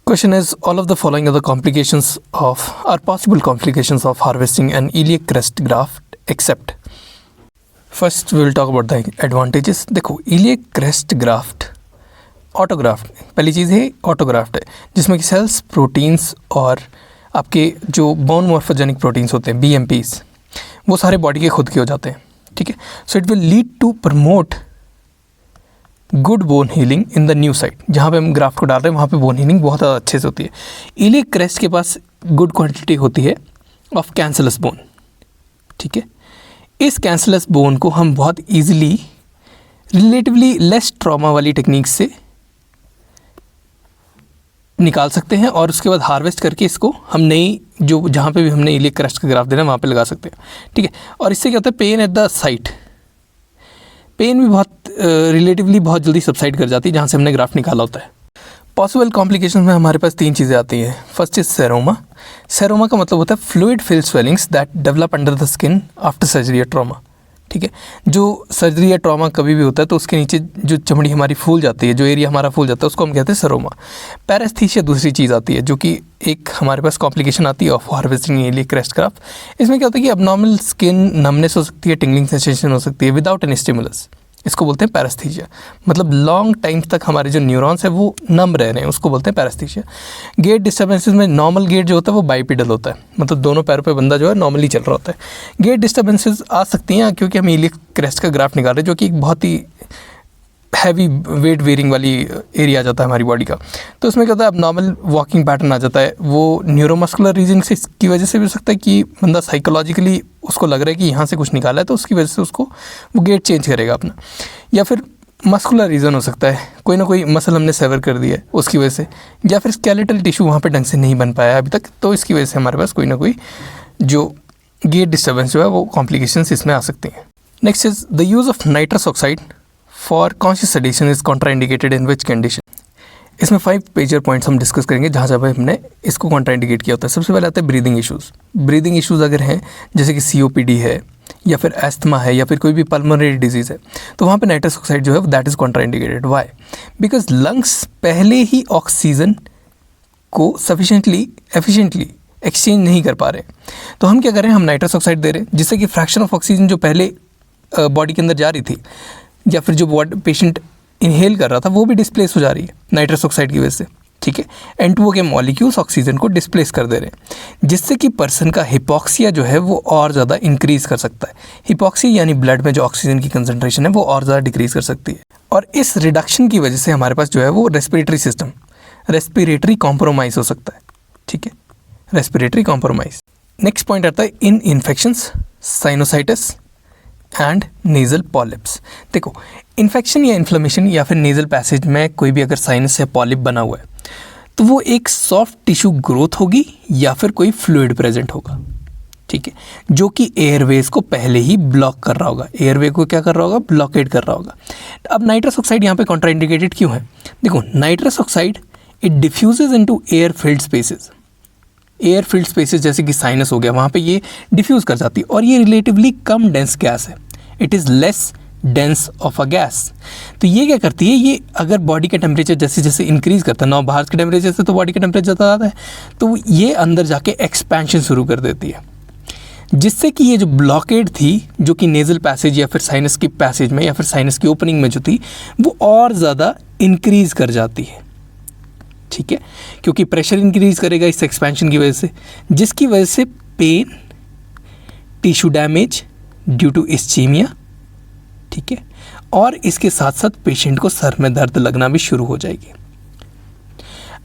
Question is, all of the following are the complications of are possible complications of harvesting an iliac crest graft except. First we will talk about the advantages. देखो iliac crest graft autographed, पहली चीज़ है autographed है जिसमें कि sales proteins और आपके जो bone morphogenic proteins होते हैं BMPs वो सारे बॉडी के खुद के हो जाते हैं, ठीक है. So it will lead to promote good bone healing in the new site. जहाँ पे हम ग्राफ्ट को डाल रहे हैं वहाँ पे बोन हीलिंग बहुत ज़्यादा अच्छे से होती है. इलियक क्रेस्ट के पास गुड क्वांटिटी होती है ऑफ कैंसलस बोन, ठीक है. इस कैंसलस बोन को हम बहुत ईजिली रिलेटिवली लेस ट्रॉमा वाली टेक्निक से निकाल सकते हैं और उसके बाद हार्वेस्ट करके इसको हम नई जो जहाँ पे भी हमने इलियक क्रेस्ट का ग्राफ्ट देना है वहाँ पे लगा सकते हैं, ठीक है. और इससे क्या होता है, pain at the site, pain भी बहुत रिलेटिवली बहुत जल्दी सबसाइड कर जाती है जहाँ से हमने ग्राफ्ट निकाला होता है. पॉसिबल कॉम्प्लिकेशन में हमारे पास 3 चीज़ें आती हैं. First is seroma. सेरोमा का मतलब होता है fluid fill swellings that develop under the skin after surgery या ट्रॉमा, ठीक है. जो सर्जरी या ट्रॉमा कभी भी होता है तो उसके नीचे जो चमड़ी हमारी फूल जाती है, जो एरिया हमारा फूल जाता है उसको हम कहते हैं सेरोमा. पैरेस्थीसिया दूसरी चीज़ आती है जो कि एक हमारे पास कॉम्प्लिकेशन आती है of harvesting iliac crest graft. इसमें क्या होता है कि अबनॉर्मल स्किन नमनेस हो सकती है, टिंगलिंग सेंसेशन हो सकती है विदाउट एनी स्टिमुलस. इसको बोलते हैं पैरेस्थीसिया. मतलब लॉन्ग टाइम तक हमारे जो न्यूरॉन्स है वो नम रह रहे हैं, उसको बोलते हैं पैरेस्थीसिया. गेट डिस्टर्बेंसेस में नॉर्मल गेट जो होता है वो बाइपेडल होता है, मतलब दोनों पैरों पे बंदा जो है नॉर्मली चल रहा होता है. गेट डिस्टर्बेंसेस आ सकती हैं क्योंकि हम इलियक क्रेस्ट का ग्राफ्ट निकाल रहे हैं जो कि एक बहुत ही हैवी वेट वेयरिंग वाली एरिया आ जाता है हमारी बॉडी का. तो उसमें क्या होता है, अब नॉर्मल वॉकिंग पैटर्न आ जाता है. वो न्यूरोमस्कुलर रीजन से की वजह से भी हो सकता है कि बंदा साइकोलॉजिकली उसको लग रहा है कि यहाँ से कुछ निकाला है तो उसकी वजह से उसको वो गेट चेंज करेगा अपना. या फिर मस्कुलर रीज़न हो सकता है, कोई ना कोई मसल हमने सेवर कर दिया है उसकी वजह से, या फिर स्केलेटल टिश्यू वहाँ पे ढंग से नहीं बन पाया अभी तक, तो इसकी वजह से हमारे पास कोई ना कोई जो गेट डिस्टर्बेंस जो है वो कॉम्प्लिकेशंस इसमें आ सकती हैं. Next is the use of nitrous oxide for conscious sedation is contraindicated in which condition. इसमें 5 मेजर पॉइंट्स हम डिस्कस करेंगे जहाँ जहाँ हमने इसको कॉन्ट्राइंडिकेट किया होता है. सबसे पहले आते हैं ब्रीदिंग इश्यूज़. ब्रीदिंग इश्यूज़ अगर हैं जैसे कि COPD है या फिर एस्थमा है या फिर कोई भी पल्मोनरी डिजीज़ है तो वहाँ पे नाइट्रस ऑक्साइड जो है that is contraindicated. Why? Because lungs पहले ही ऑक्सीजन को सफिशेंटली एफिशिएंटली एक्सचेंज नहीं कर पा रहे हैं. तो हम क्या कर रहे हैं, हम नाइट्रस ऑक्साइड दे रहे हैं जिससे कि फ्रैक्शन ऑफ ऑक्सीजन जो पहले बॉडी के अंदर जा रही थी या फिर जो पेशेंट इनहेल कर रहा था वो भी डिस्प्लेस हो जा रही है नाइट्रस ऑक्साइड की वजह से, ठीक है. N2O के मॉलिक्यूल्स ऑक्सीजन को डिस्प्लेस कर दे रहे हैं जिससे कि पर्सन का हिपोक्सिया जो है वो और ज़्यादा इंक्रीज़ कर सकता है. हिपोक्सिया यानी ब्लड में जो ऑक्सीजन की कंसंट्रेशन है वो और ज़्यादा डिक्रीज़ कर सकती है. और इस रिडक्शन की वजह से हमारे पास जो है वो रेस्पिरेटरी सिस्टम रेस्पिरेटरी कॉम्प्रोमाइज़ हो सकता है, ठीक है. Respiratory compromise. नेक्स्ट पॉइंट आता है in infections, sinusitis and nasal polyps. देखो इन्फेक्शन या इन्फ्लेमेशन या फिर नेज़ल पैसेज में कोई भी अगर साइनस या पॉलिप बना हुआ है तो वो एक सॉफ्ट टिश्यू ग्रोथ होगी या फिर कोई फ्लूइड प्रेजेंट होगा, ठीक है, जो कि एयरवेज को पहले ही ब्लॉक कर रहा होगा. एयरवे को क्या कर रहा होगा, ब्लॉकेड कर रहा होगा. अब नाइट्रस ऑक्साइड यहाँ पे कॉन्ट्राइंडिकेटेड क्यों है? देखो nitrous oxide it diffuses into air filled spaces. Air filled spaces जैसे कि साइनस हो गया वहाँ पे ये डिफ्यूज़ कर जाती है और ये रिलेटिवली कम डेंस गैस है. It is less dense of a gas. तो ये क्या करती है, ये अगर बॉडी का टेम्परेचर जैसे जैसे इंक्रीज़ करता है, नौ बाहर के टेम्परेचर से तो बॉडी का टेम्परेचर ज़्यादा है तो ये अंदर जाके एक्सपेंशन शुरू कर देती है जिससे कि ये जो ब्लॉकेड थी जो कि नेज़ल पैसेज या फिर साइनस की पैसेज में या फिर साइनस की ओपनिंग में जो थी वो और ज़्यादा इंक्रीज़ कर जाती है, ठीक है, क्योंकि प्रेशर इंक्रीज़ करेगा इस एक्सपेंशन की वजह से, जिसकी वजह से pain, tissue damage due to ischemia, ठीक है, और इसके साथ साथ पेशेंट को सर में दर्द लगना भी शुरू हो जाएगी.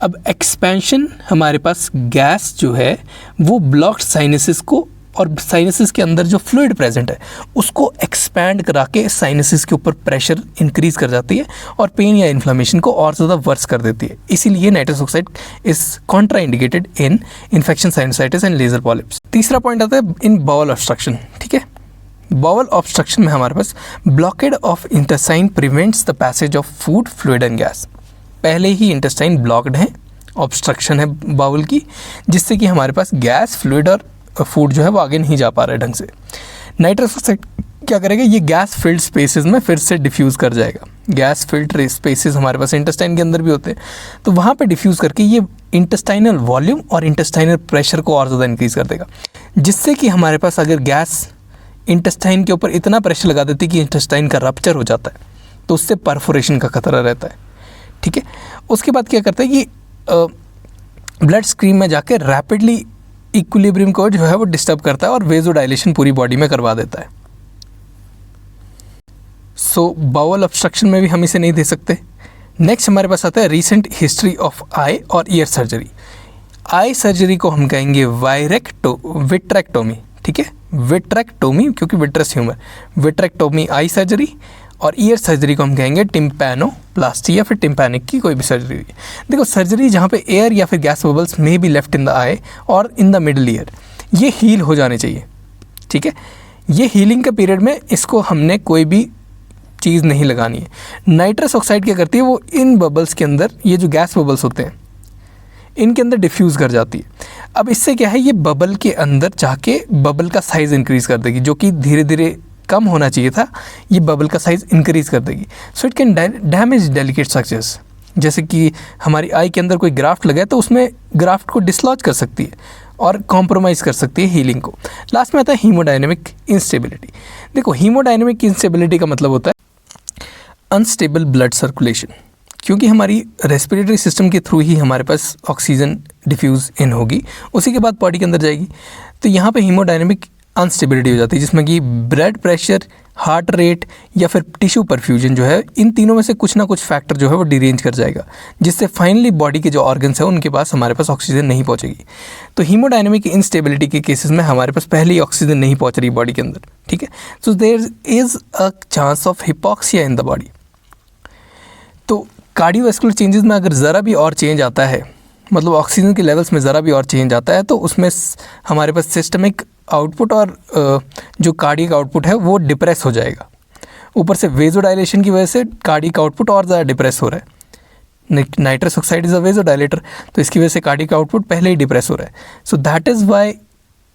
अब एक्सपेंशन हमारे पास गैस जो है वो ब्लॉक्ड साइनसिस को और साइनसिस के अंदर जो फ्लूइड प्रेजेंट है उसको एक्सपैंड करा के साइनसिस के ऊपर प्रेशर इंक्रीज़ कर जाती है और पेन या इन्फ्लेमेशन को और ज़्यादा वर्स कर देती है. इसीलिए nitrous oxide is contraindicated in infection, sinusitis and larger polyps. तीसरा पॉइंट आता है इन बाउल ऑब्स्ट्रक्शन, ठीक है. बाउल ऑब्स्ट्रक्शन में हमारे पास blockade of intestine prevents the passage of food, fluid and gas. पहले ही इंटेस्टाइन ब्लॉक्ड है, ऑब्स्ट्रक्शन है बाउल की, जिससे कि हमारे पास गैस, फ्लूइड और फूड जो है वो आगे नहीं जा पा रहा है ढंग से. नाइट्रस ऑक्साइड क्या करेगा, ये गैस फिल्ड स्पेसेस में फिर से डिफ्यूज़ कर जाएगा। गैस फिल्ड स्पेसेस हमारे पास इंटेस्टाइन के अंदर भी होते हैं, तो वहाँ पे डिफ्यूज़ करके ये इंटेस्टाइनल वॉल्यूम और इंटेस्टाइनल प्रेशर को और ज़्यादा इंक्रीज़ कर देगा, जिससे कि हमारे पास अगर गैस इंटेस्टाइन के ऊपर इतना प्रेशर लगा देती है कि इंटेस्टाइन का रप्चर हो जाता है, तो उससे परफोरेशन का खतरा रहता है। ठीक है, उसके बाद क्या करता है कि ब्लड स्ट्रीम में जाके रैपिडली इक्विलिब्रियम को जो है वो डिस्टर्ब करता है और वेजोडाइलेशन पूरी बॉडी में करवा देता है। सो बाउल ऑब्स्ट्रक्शन में भी हम इसे नहीं दे सकते। नेक्स्ट हमारे पास आता है रीसेंट हिस्ट्री ऑफ आई और ईयर सर्जरी। आई सर्जरी को हम कहेंगे विट्रेक्टोमी। ठीक है, विट्रेक्टोमी, क्योंकि vitreous humour, vitrectomy eye surgery. और ईयर सर्जरी को हम कहेंगे टिम्पैनोप्लास्टी या फिर टिम्पैनिक की कोई भी सर्जरी। देखो, सर्जरी जहाँ पे एयर या फिर गैस बबल्स में बी लेफ्ट इन द आई और इन द मिडल ईयर, ये हील हो जाने चाहिए। ठीक है, ये हीलिंग के पीरियड में इसको हमने कोई भी चीज़ नहीं लगानी है। नाइट्रस ऑक्साइड क्या करती है, वो इन बबल्स के अंदर, ये जो गैस बबल्स होते हैं इनके अंदर डिफ्यूज़ कर जाती है। अब इससे क्या है, ये बबल के अंदर जाके बबल का साइज़ इंक्रीज़ कर देगी, जो कि धीरे धीरे कम होना चाहिए था, ये बबल का साइज़ इंक्रीज़ कर देगी। सो it can damage delicate structures. जैसे कि हमारी आई के अंदर कोई ग्राफ्ट लगा है तो उसमें ग्राफ्ट को डिसलॉज कर सकती है और कॉम्प्रोमाइज़ कर सकती है हीलिंग को। लास्ट में आता है हीमोडायनेमिक इंस्टेबिलिटी। देखो, हीमोडायनेमिक इंस्टेबिलिटी का मतलब होता है अनस्टेबल ब्लड सर्कुलेशन, क्योंकि हमारी रेस्पिरेटरी सिस्टम के थ्रू ही हमारे पास ऑक्सीजन डिफ्यूज़ इन होगी, उसी के बाद बॉडी के अंदर जाएगी। तो यहाँ पे हीमोडायनेमिक अनस्टेबिलिटी हो जाती है, जिसमें कि ब्लड प्रेशर, हार्ट रेट या फिर टिश्यू परफ्यूजन जो है, इन तीनों में से कुछ ना कुछ फैक्टर जो है वो डिरेंज कर जाएगा, जिससे फाइनली बॉडी के जो ऑर्गन्स हैं उनके पास हमारे पास ऑक्सीजन नहीं पहुंचेगी। तो हीमोडायनेमिक इंस्टेबिलिटी के केसेस में हमारे पास पहले ही ऑक्सीजन नहीं पहुंच रही बॉडी के अंदर। ठीक है, so there is a chance of hypoxia in the body. तो कार्डियोवैस्कुलर चेंजेस में अगर ज़रा भी और चेंज आता है, मतलब ऑक्सीजन के लेवल्स में ज़रा भी और चेंज आता है, तो उसमें हमारे पास सिस्टमिक आउटपुट और जो कार्डियक आउटपुट है वो डिप्रेस हो जाएगा। ऊपर से वेजोडाइलेशन की वजह से कार्डियक आउटपुट और ज़्यादा डिप्रेस हो रहा है। Nitrous oxide is a vasodilator, तो इसकी वजह से कार्डियक आउटपुट पहले ही डिप्रेस हो रहा है। So that is why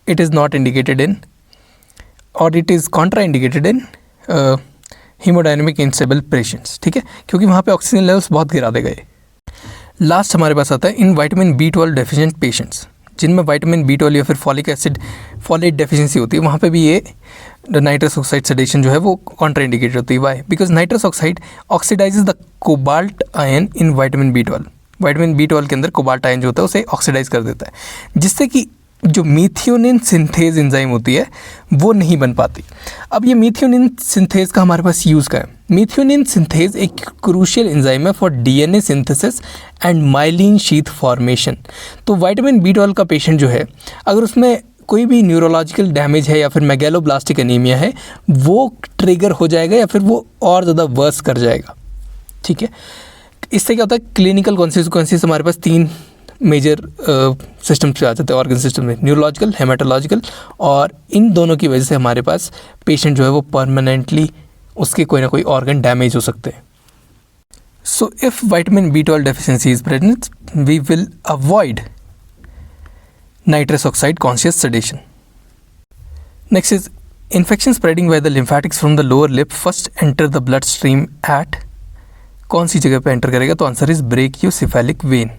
it is not indicated in, और it is contra indicated in hemodynamic instable patients. ठीक है, क्योंकि वहाँ पे ऑक्सीजन लेवल्स बहुत गिरा दे गए। लास्ट हमारे पास आता है इन विटामिन B12 डेफिशिएंट पेशेंट्स, जिनमें विटामिन B12 या फिर फॉलिक एसिड, फॉलेट डेफिशिएंसी होती है, वहाँ पे भी ये नाइट्रस ऑक्साइड सेडेशन जो है वो कॉन्ट्राइंडिकेटेड होती है। Why? Because nitrous oxide oxidizes the cobalt ion in vitamin B12। Vitamin B12 के अंदर कोबाल्ट आयन जो होता है उसे ऑक्सीडाइज कर देता है, जिससे कि जो मीथियोनिन सिंथेज एंजाइम होती है वो नहीं बन पाती। अब ये मीथियोनिन सिंथेज का हमारे पास यूज़ का है। मीथियोनिन सिंथेज एक क्रूशियल एंजाइम है for DNA synthesis and myelin sheath formation. तो विटामिन B12 का पेशेंट जो है, अगर उसमें कोई भी न्यूरोलॉजिकल डैमेज है या फिर मेगैलोब्लास्टिक एनीमिया है, वो ट्रिगर हो जाएगा या फिर वो और ज़्यादा वर्स कर जाएगा। ठीक है, इससे क्या होता है, क्लिनिकल कॉन्सिक्वेंसेस हमारे पास 3 मेजर सिस्टम्स पे आ जाते हैं ऑर्गन सिस्टम में, न्यूरोलॉजिकल, हेमाटोलॉजिकल, और इन दोनों की वजह से हमारे पास पेशेंट जो है वो परमानेंटली उसके कोई ना कोई ऑर्गन डैमेज हो सकते हैं। So if vitamin B12 deficiency is present, we will avoid nitrous oxide conscious sedation. Next is infection spreading where the lymphatics from the lower lip first enter the blood stream at, कौन सी जगह पे enter करेगा? तो answer is brachiocephalic vein.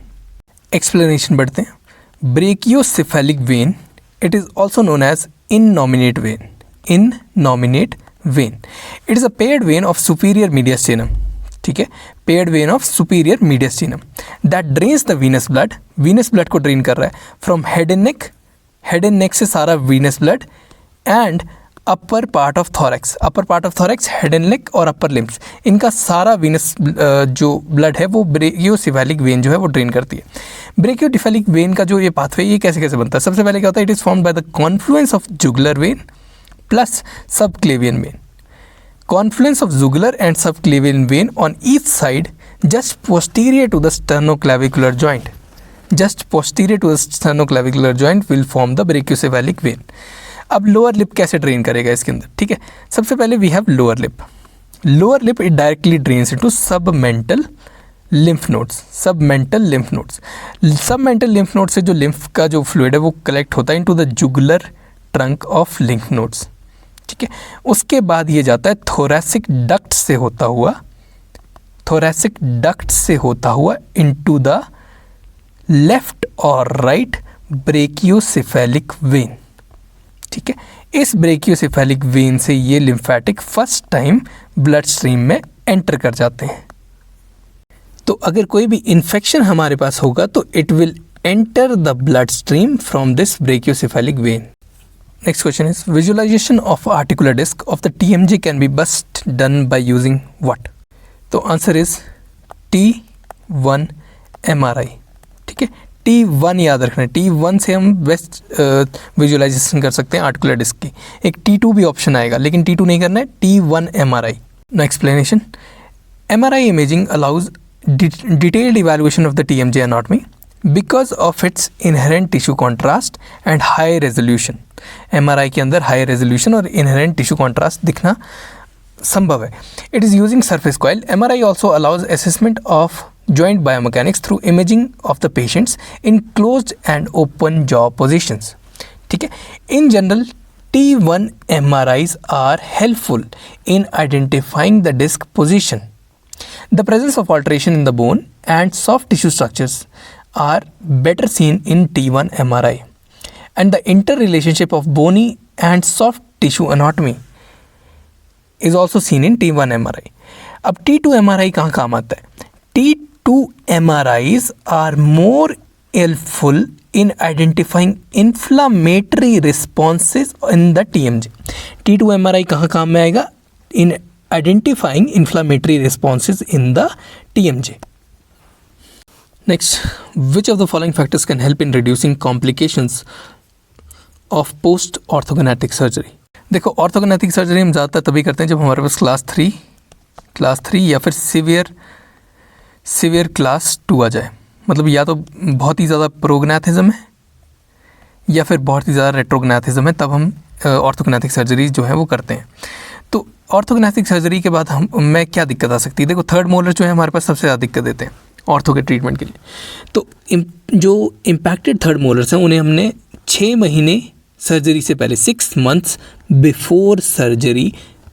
Explanation बढ़ते हैं। Brachiocephalic vein, it is also known as innominate vein. Innominate vein, it is a paired vein of superior mediastinum. ठीक है, paired vein of superior mediastinum that drains the venous blood, venous blood को drain कर रहा है from head and neck, head and neck से सारा venous blood, and upper part of thorax, upper part of thorax, head and नेक और upper limbs, इनका सारा Venus जो ब्लड है वो ब्रेकियोसेफेलिक वेन जो है वो ड्रेन करती है। ब्रेकियोसेफेलिक वेन का जो ये पाथवे, ये कैसे कैसे बनता है? सबसे पहले क्या होता है, it is formed by the Confluence of jugular vein plus subclavian vein. Confluence of jugular and subclavian vein on each side just posterior to the sternoclavicular joint. Just posterior to the sternoclavicular joint will form the brachiocephalic vein. अब lower lip कैसे drain करेगा इसके अंदर? ठीक है, सबसे पहले we have lower lip. Lower lip it directly drains into submental lymph nodes. Submental lymph nodes, submental lymph node से जो लिम्फ का जो फ्लूइड है वो कलेक्ट होता है into the jugular trunk of lymph nodes. ठीक है। उसके बाद ये जाता है थोरैसिक डक्ट से होता हुआ इनटू द लेफ्ट और राइट ब्रेकियोसेफेलिक वेन, ठीक है। इस ब्रेकियोसेफेलिक वेन से ये lymphatic first time blood stream में एंटर कर जाते हैं। तो अगर कोई भी इन्फेक्शन हमारे पास होगा तो it will enter the blood stream from this brachiocephalic vein. Next question is visualization of articular disc of the TMJ can be best done by using what? तो आंसर इज T1 MRI, ठीक है। T1 याद रखना है, T1 से हम best visualisation कर सकते हैं आर्टिकुलर डिस्क की। एक T2 भी ऑप्शन आएगा लेकिन T2 नहीं करना है, T1 MRI। No explanation. MRI imaging allows detailed evaluation of the TMJ anatomy because of its inherent tissue contrast and high resolution। MRI के अंदर high resolution और inherent tissue contrast दिखना संभव है। It is using surface coil। MRI also allows assessment of joint biomechanics through imaging of the patients in closed and open jaw positions, ठीक है। In general, T1 MRIs are helpful in identifying the disc position. The presence of alteration in the bone and soft tissue structures are better seen in T1 MRI, and the interrelationship of bony and soft tissue anatomy is also seen in T1 MRI. अब T2 MRI कहाँ काम आता है? T2 MRIs are more helpful in identifying inflammatory responses in the TMJ। T2 MRI कहाँ काम में आएगा? In identifying inflammatory responses in the TMJ. Next, which of the following factors can help in reducing complications of post orthognathic surgery? देखो, ऑर्थोगोनैथिक surgery हम ज़्यादातर तभी करते हैं जब हमारे पास क्लास 3 या फिर सीवियर क्लास 2 आ जाए। मतलब या तो बहुत ही ज़्यादा प्रोग्नैथिज्म है या फिर बहुत ही ज़्यादा रेट्रोग्नैथिज्म है, तब हम ऑर्थोगोनैथिक सर्जरी जो है वो करते हैं। तो ऑर्थोगोनैथिक सर्जरी के बाद हमें क्या दिक्कत आ सकती है? देखो, थर्ड मोलर जो है हमारे पास सबसे ज़्यादा दिक्कत देते हैं ऑर्थो के ट्रीटमेंट के लिए। तो जो इम्पैक्टेड थर्ड मोलर्स हैं उन्हें हमने 6 महीने सर्जरी से पहले 6 months बिफोर सर्जरी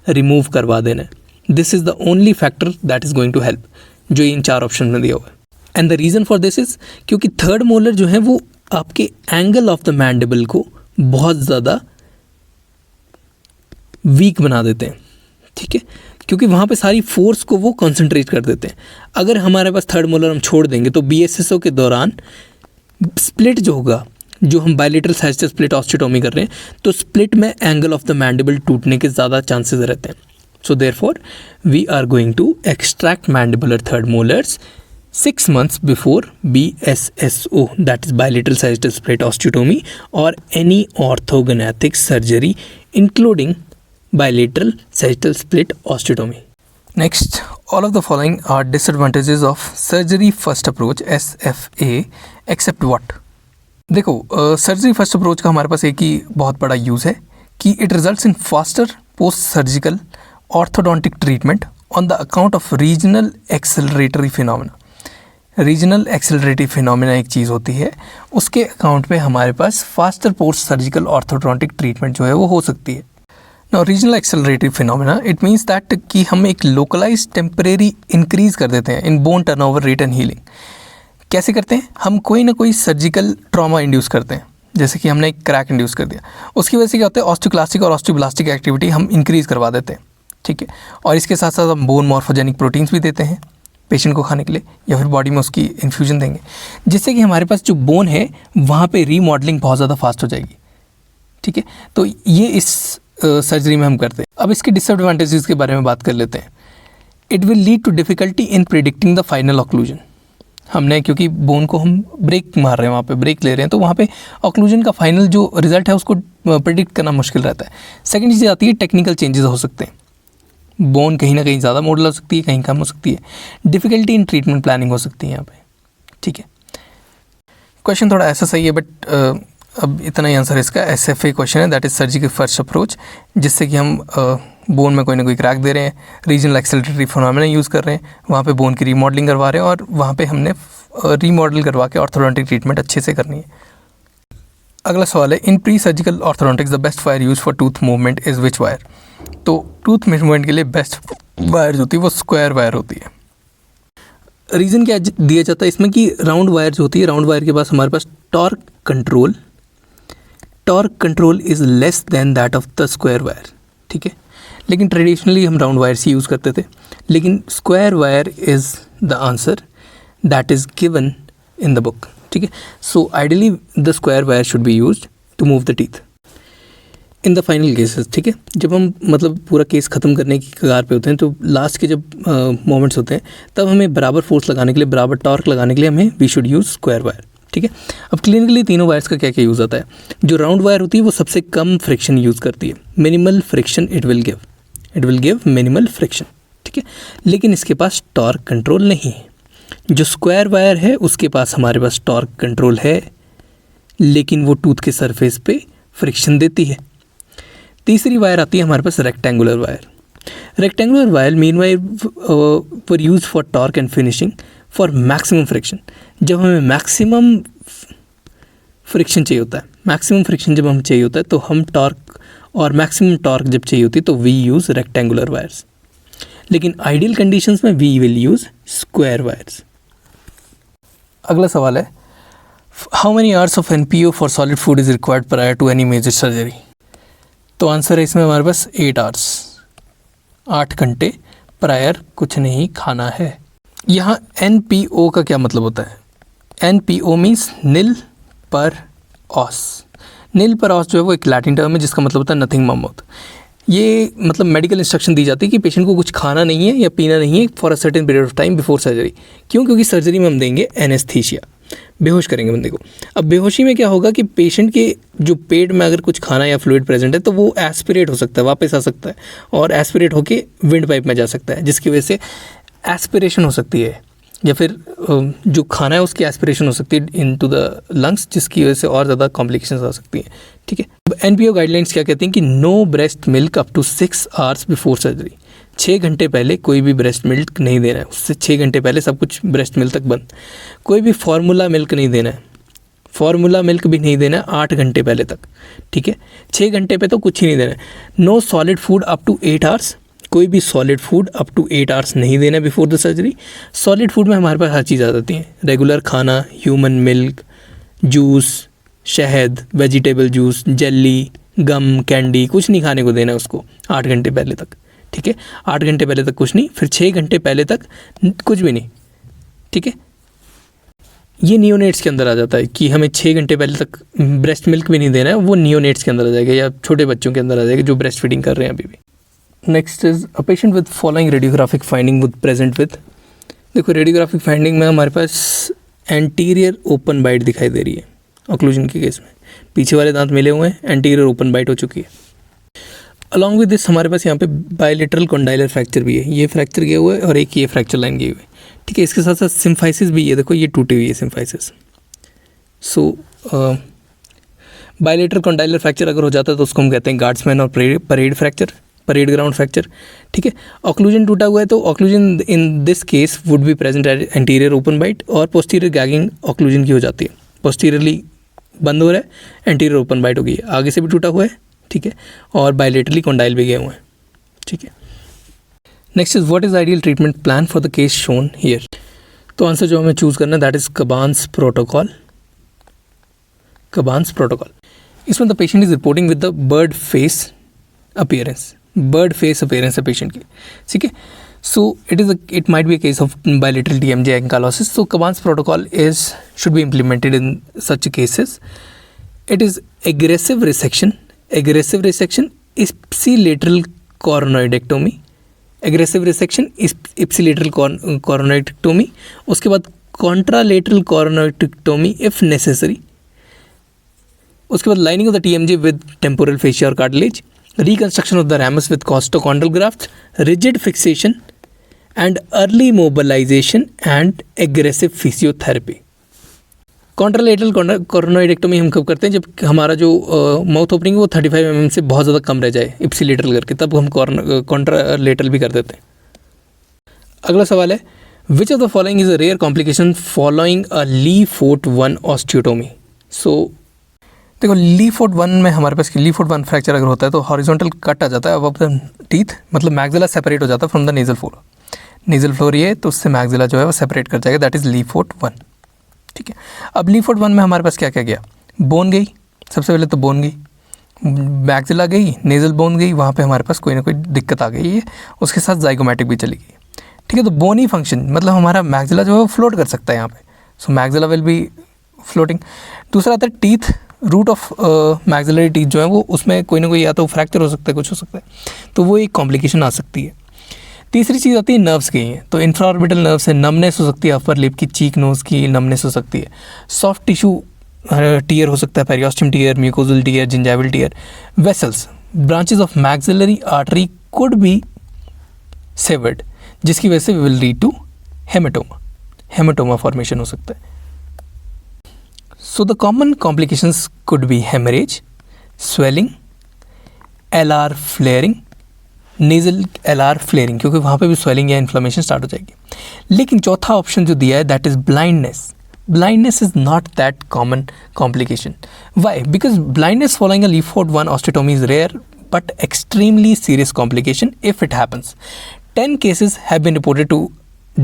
रिमूव करवा देना है। This is the only factor that is going to help, जो इन 4 ऑप्शन में दिया हुआ है। And the reason for this is क्योंकि थर्ड मोलर जो है वो आपके एंगल ऑफ द मैंडिबल को बहुत ज़्यादा वीक बना देते हैं, ठीक है, क्योंकि वहाँ पे सारी फोर्स को वो कंसंट्रेट कर देते हैं। अगर हमारे पास थर्ड मोलर हम छोड़ देंगे तो BSSO के दौरान स्प्लिट जो होगा, जो हम बायलेटरल सैजिटल स्प्लिट ऑस्टियोटोमी कर रहे हैं, तो स्प्लिट में एंगल ऑफ द मैंडिबल टूटने के ज़्यादा चांसेस रहते हैं। So therefore we are going to extract mandibular third molars 6 months before BSSO, that is bilateral sagittal split osteotomy, or any orthognathic surgery including bilateral sagittal split osteotomy. Next, all of the following are disadvantages of surgery first approach SFA except what? देखो, surgery first approach का हमारे पास एक ही बहुत बड़ा use है कि it results in faster post surgical orthodontic treatment on the account of regional acceleratory phenomena. Regional acceleratory phenomena एक चीज़ होती है, उसके अकाउंट पे हमारे पास faster post surgical orthodontic treatment जो है वो हो सकती है। Now regional acceleratory phenomena it means that कि हम एक लोकलाइज टेम्परेरी इंक्रीज़ कर देते हैं in bone turnover rate and healing. कैसे करते हैं? हम कोई ना कोई सर्जिकल ट्रॉमा इंड्यूस करते हैं, जैसे कि हमने एक क्रैक इंड्यूस कर दिया, उसकी वजह से क्या होता है, ऑस्टियोक्लास्टिक और ऑस्टियोब्लास्टिक एक्टिविटी हम इंक्रीज़ करवा देते हैं, ठीक है। और इसके साथ साथ हम बोन मॉर्फोजेनिक प्रोटीन्स भी देते हैं पेशेंट को खाने के लिए, या फिर बॉडी में उसकी इन्फ्यूजन देंगे, जिससे कि हमारे पास जो बोन है वहाँ पे रीमॉडलिंग बहुत ज़्यादा फास्ट हो जाएगी, ठीक है। तो ये इस सर्जरी में हम करते हैं। अब इसके डिसएडवांटेजेस के बारे में बात कर लेते हैं। It will lead to difficulty in predicting the final occlusion. हमने क्योंकि बोन को हम ब्रेक मार रहे हैं, वहाँ पे ब्रेक ले रहे हैं, तो वहाँ पे ऑक्लूजन का फाइनल जो रिजल्ट है उसको प्रिडिक्ट करना मुश्किल रहता है। सेकंड चीज़ आती है टेक्निकल चेंजेस हो सकते हैं, बोन कहीं ना कहीं ज़्यादा मॉडल हो सकती है, कहीं कम हो सकती है, डिफ़िकल्टी इन ट्रीटमेंट प्लानिंग हो सकती है यहाँ पे, ठीक है। क्वेश्चन थोड़ा ऐसा सही है, बट अब इतना ही आंसर इसका SFA क्वेश्चन है, that is surgical first approach, जिससे कि हम बोन में कोई ना कोई क्रैक दे रहे हैं, रीजनल एक्सेलरेटरी फिनोमेना यूज़ कर रहे हैं, वहाँ पे बोन की रीमॉडलिंग करवा रहे हैं, और वहाँ पे हमने रीमॉडल करवा के ऑर्थोडोंटिक ट्रीटमेंट अच्छे से करनी है। अगला सवाल है, इन pre surgical orthodontics the best wire use for tooth movement is which wire? तो टूथ मूवमेंट के लिए बेस्ट वायर होती है वो स्क्वायर वायर होती है। रीज़न क्या दिया जाता है इसमें कि राउंड वायर जो होती है, राउंड वायर के पास हमारे पास torque control is less than that of the square wire, ठीक है। लेकिन ट्रेडिशनली हम राउंड वायर ही यूज़ करते थे, लेकिन square wire is the answer that is given in the book, ठीक है। So ideally the square wire should be used to move the teeth in the final cases, ठीक है। जब हम मतलब पूरा केस ख़त्म करने की कगार पे होते हैं तो लास्ट के जब मोमेंट्स होते हैं तब हमें बराबर फोर्स लगाने के लिए, बराबर टॉर्क लगाने के लिए हमें we should use square wire, ठीक है। अब क्लिनिकली तीनों वायर्स का क्या क्या यूज़ आता है? जो राउंड वायर होती है वो सबसे कम फ्रिक्शन यूज़ करती है, minimal friction it will give minimal friction, ठीक है। लेकिन इसके पास टॉर्क कंट्रोल नहीं है। जो स्क्वायर वायर है उसके पास हमारे पास टॉर्क कंट्रोल है, लेकिन वो टूथ के सरफेस पे फ्रिक्शन देती है। तीसरी वायर आती है हमारे पास rectangular wire mean wire were use for torque and finishing for maximum friction. जब हमें मैक्सिमम फ्रिक्शन चाहिए होता है, मैक्सिमम फ्रिक्शन जब हम चाहिए होता है तो हम टॉर्क और मैक्सिमम टॉर्क जब चाहिए होती है तो वी यूज़ रेक्टेंगुलर वायर्स, लेकिन आइडियल कंडीशंस में we will use square wires. अगला सवाल है, how many hours of NPO for solid food is required prior to any major surgery? तो आंसर है इसमें हमारे पास 8 आवर्स, 8 घंटे प्रायर कुछ नहीं खाना है। यहाँ NPO का क्या मतलब होता है? NPO मीन्स नील पर ऑस। नील पर ऑस जो है वो एक लैटिन टर्म है जिसका मतलब होता है नथिंग माउथ। ये मतलब मेडिकल इंस्ट्रक्शन दी जाती है कि पेशेंट को कुछ खाना नहीं है या पीना नहीं है for a certain period of time before surgery. क्यों? क्योंकि सर्जरी में हम देंगे एनेस्थीसिया, बेहोश करेंगे बंदे को। अब बेहोशी में क्या होगा कि पेशेंट के जो पेट में अगर कुछ खाना या फ्लूइड प्रेजेंट है तो वो एस्पिरेट हो सकता है, वापस आ सकता है और एस्पिरेट होके विंड पाइप में जा सकता है, जिसकी वजह से एस्पिरेशन हो सकती है, या फिर जो खाना है उसकी एस्पिरेशन हो सकती है इनटू द लंग्स, जिसकी वजह से और ज़्यादा कॉम्प्लिकेशंस आ सकती हैं, ठीक है। अब NPO गाइडलाइंस क्या कहती हैं कि no breast milk up to 6 hours before surgery. 6 घंटे पहले कोई भी ब्रेस्ट मिल्क नहीं देना है, उससे 6 घंटे पहले सब कुछ ब्रेस्ट मिल्क तक बंद। कोई भी फार्मूला मिल्क नहीं देना है, फार्मूला मिल्क भी नहीं देना है 8 घंटे पहले तक, ठीक है। 6 घंटे पे तो कुछ ही नहीं देना है। No solid food up to 8 hours, कोई भी solid food up to 8 hours नहीं देना before the surgery. Solid food में हमारे पास हर चीज़ आ जाती है, रेगुलर खाना, ह्यूमन मिल्क, जूस, शहद, वेजिटेबल जूस, जेली, गम, कैंडी, कुछ नहीं खाने को देना है उसको 8 घंटे पहले तक, ठीक है। 8 घंटे पहले तक कुछ नहीं, फिर 6 घंटे पहले तक कुछ भी नहीं, ठीक है। ये नियोनेट्स के अंदर आ जाता है कि हमें 6 घंटे पहले तक ब्रेस्ट मिल्क भी नहीं देना है, वो नियोनेट्स के अंदर आ जाएगा या छोटे बच्चों के अंदर आ जाएगा जो ब्रेस्ट फीडिंग कर रहे हैं अभी भी। Next is a patient with following radiographic finding would present with. देखो रेडियोग्राफिक फाइंडिंग में हमारे पास एंटीरियर ओपन बाइट दिखाई दे रही है ऑक्लूजन के केस में, पीछे वाले दांत मिले हुए हैं, एंटीरियर ओपन बाइट हो चुकी है। अलॉन्ग विद दिस हमारे पास यहाँ पे बायलेटरल कॉन्डाइलर फ्रैक्चर भी है, ये फ्रैक्चर गया हुआ है और एक ये फ्रैक्चर लाइन गई हुई है, ठीक है। इसके साथ साथ सिम्फाइसिस भी है, देखो ये टूटी हुई है सिम्फाइसिस। सो बायलेटरल कॉन्डाइलर फ्रैक्चर अगर हो जाता है तो उसको हम कहते हैं गार्ड्समैन और parade fracture, parade ground fracture, ठीक है। ऑक्लूजन टूटा हुआ है तो occlusion in this case would be present at anterior open bite और पोस्टीरियर गैगिंग ऑक्लूजन की हो जाती है। पोस्टीरियरली बंद हो रहा है, एंटीरियर ओपन बाइट हो गई है, आगे से भी टूटा हुआ है, ठीक है, और बायलेटरली कॉन्डाइल भी गए हुए हैं, ठीक है। Next is what is ideal treatment plan for the case shown here. तो आंसर जो हमें चूज़ करना है दैट इज कबान्स प्रोटोकॉल। इसमें the patient is reporting with the bird face appearance है पेशेंट की, ठीक है। So it might be a case of bilateral TMJ ankylosis. So Kaban's protocol should be implemented in such cases. It is aggressive resection, ipsilateral coronoidectomy, उसके बाद contralateral coronoidectomy if necessary, उसके बाद lining of the TMJ with temporal fascia or cartilage, reconstruction of the ramus with costochondral grafts, rigid fixation and early mobilization and aggressive physiotherapy. Contralateral coronoidectomy हम कब करते हैं? जब हमारा जो माउथ ओपनिंग है वो 35 mm से बहुत ज़्यादा कम रह जाए इप्सिलेटरल करके, तब हम कॉन्ट्रालेटरल भी कर देते हैं। अगला सवाल है, which of the following is a rare complication following a Le Fort 1 osteotomy. So देखो लीफोर्ड 1 में हमारे पास लीफोर्ड 1 फ्रैक्चर अगर होता है तो हॉरिजॉन्टल कट आ जाता है अब टीथ, मतलब मैग्जिला सेपरेट हो जाता है from the nasal floor. Nasal floor ये तो उससे मैग्जिला जो है वो सेपरेट कर जाएगा, दैट इज़ लीफोर्ड 1। ठीक है, अब लीफोर्ड 1 में हमारे पास क्या क्या गया, बोन गई, सबसे पहले तो बोन गई, मैग्जिला गई, नेजल बोन गई, वहाँ पे हमारे पास कोई ना कोई दिक्कत आ गई है, उसके साथ जाइगोमैटिक भी चली गई। ठीक है, तो बोनी फंक्शन मतलब हमारा मैग्जिला जो है वो फ्लोट कर सकता है यहाँ पे, so maxilla will be floating. दूसरा आता है teeth, root of maxillary teeth जो है वो उसमें कोई ना कोई या तो फ्रैक्चर हो सकता है, कुछ हो सकता है, तो वो एक कॉम्प्लिकेशन आ सकती है। तीसरी चीज़ आती है नर्व्स की हैं, तो इंफ्राऑर्बिटल नर्व से नमनेस हो सकती है, अपर लिप की, चीक नोज़ की नमनेस हो सकती है, सॉफ्ट टिश्यू टीयर हो सकता है, periosteum tear, mucosal tear, gingival tear, vessels, branches of maxillary artery could be severed, जिसकी वजह से will lead to hematoma, hematoma formation हो सकता है। So the common complications could be hemorrhage, swelling, alar flaring, nasal alar flaring, क्योंकि वहाँ पे भी स्वेलिंग या इन्फ्लेमेशन स्टार्ट हो जाएगी। लेकिन चौथा ऑप्शन जो दिया है that is blindness. Blindness is not that common complication. Why? Because blindness following a Leeford 1 osteotomy is rare but extremely serious complication if it happens. 10 cases have been reported to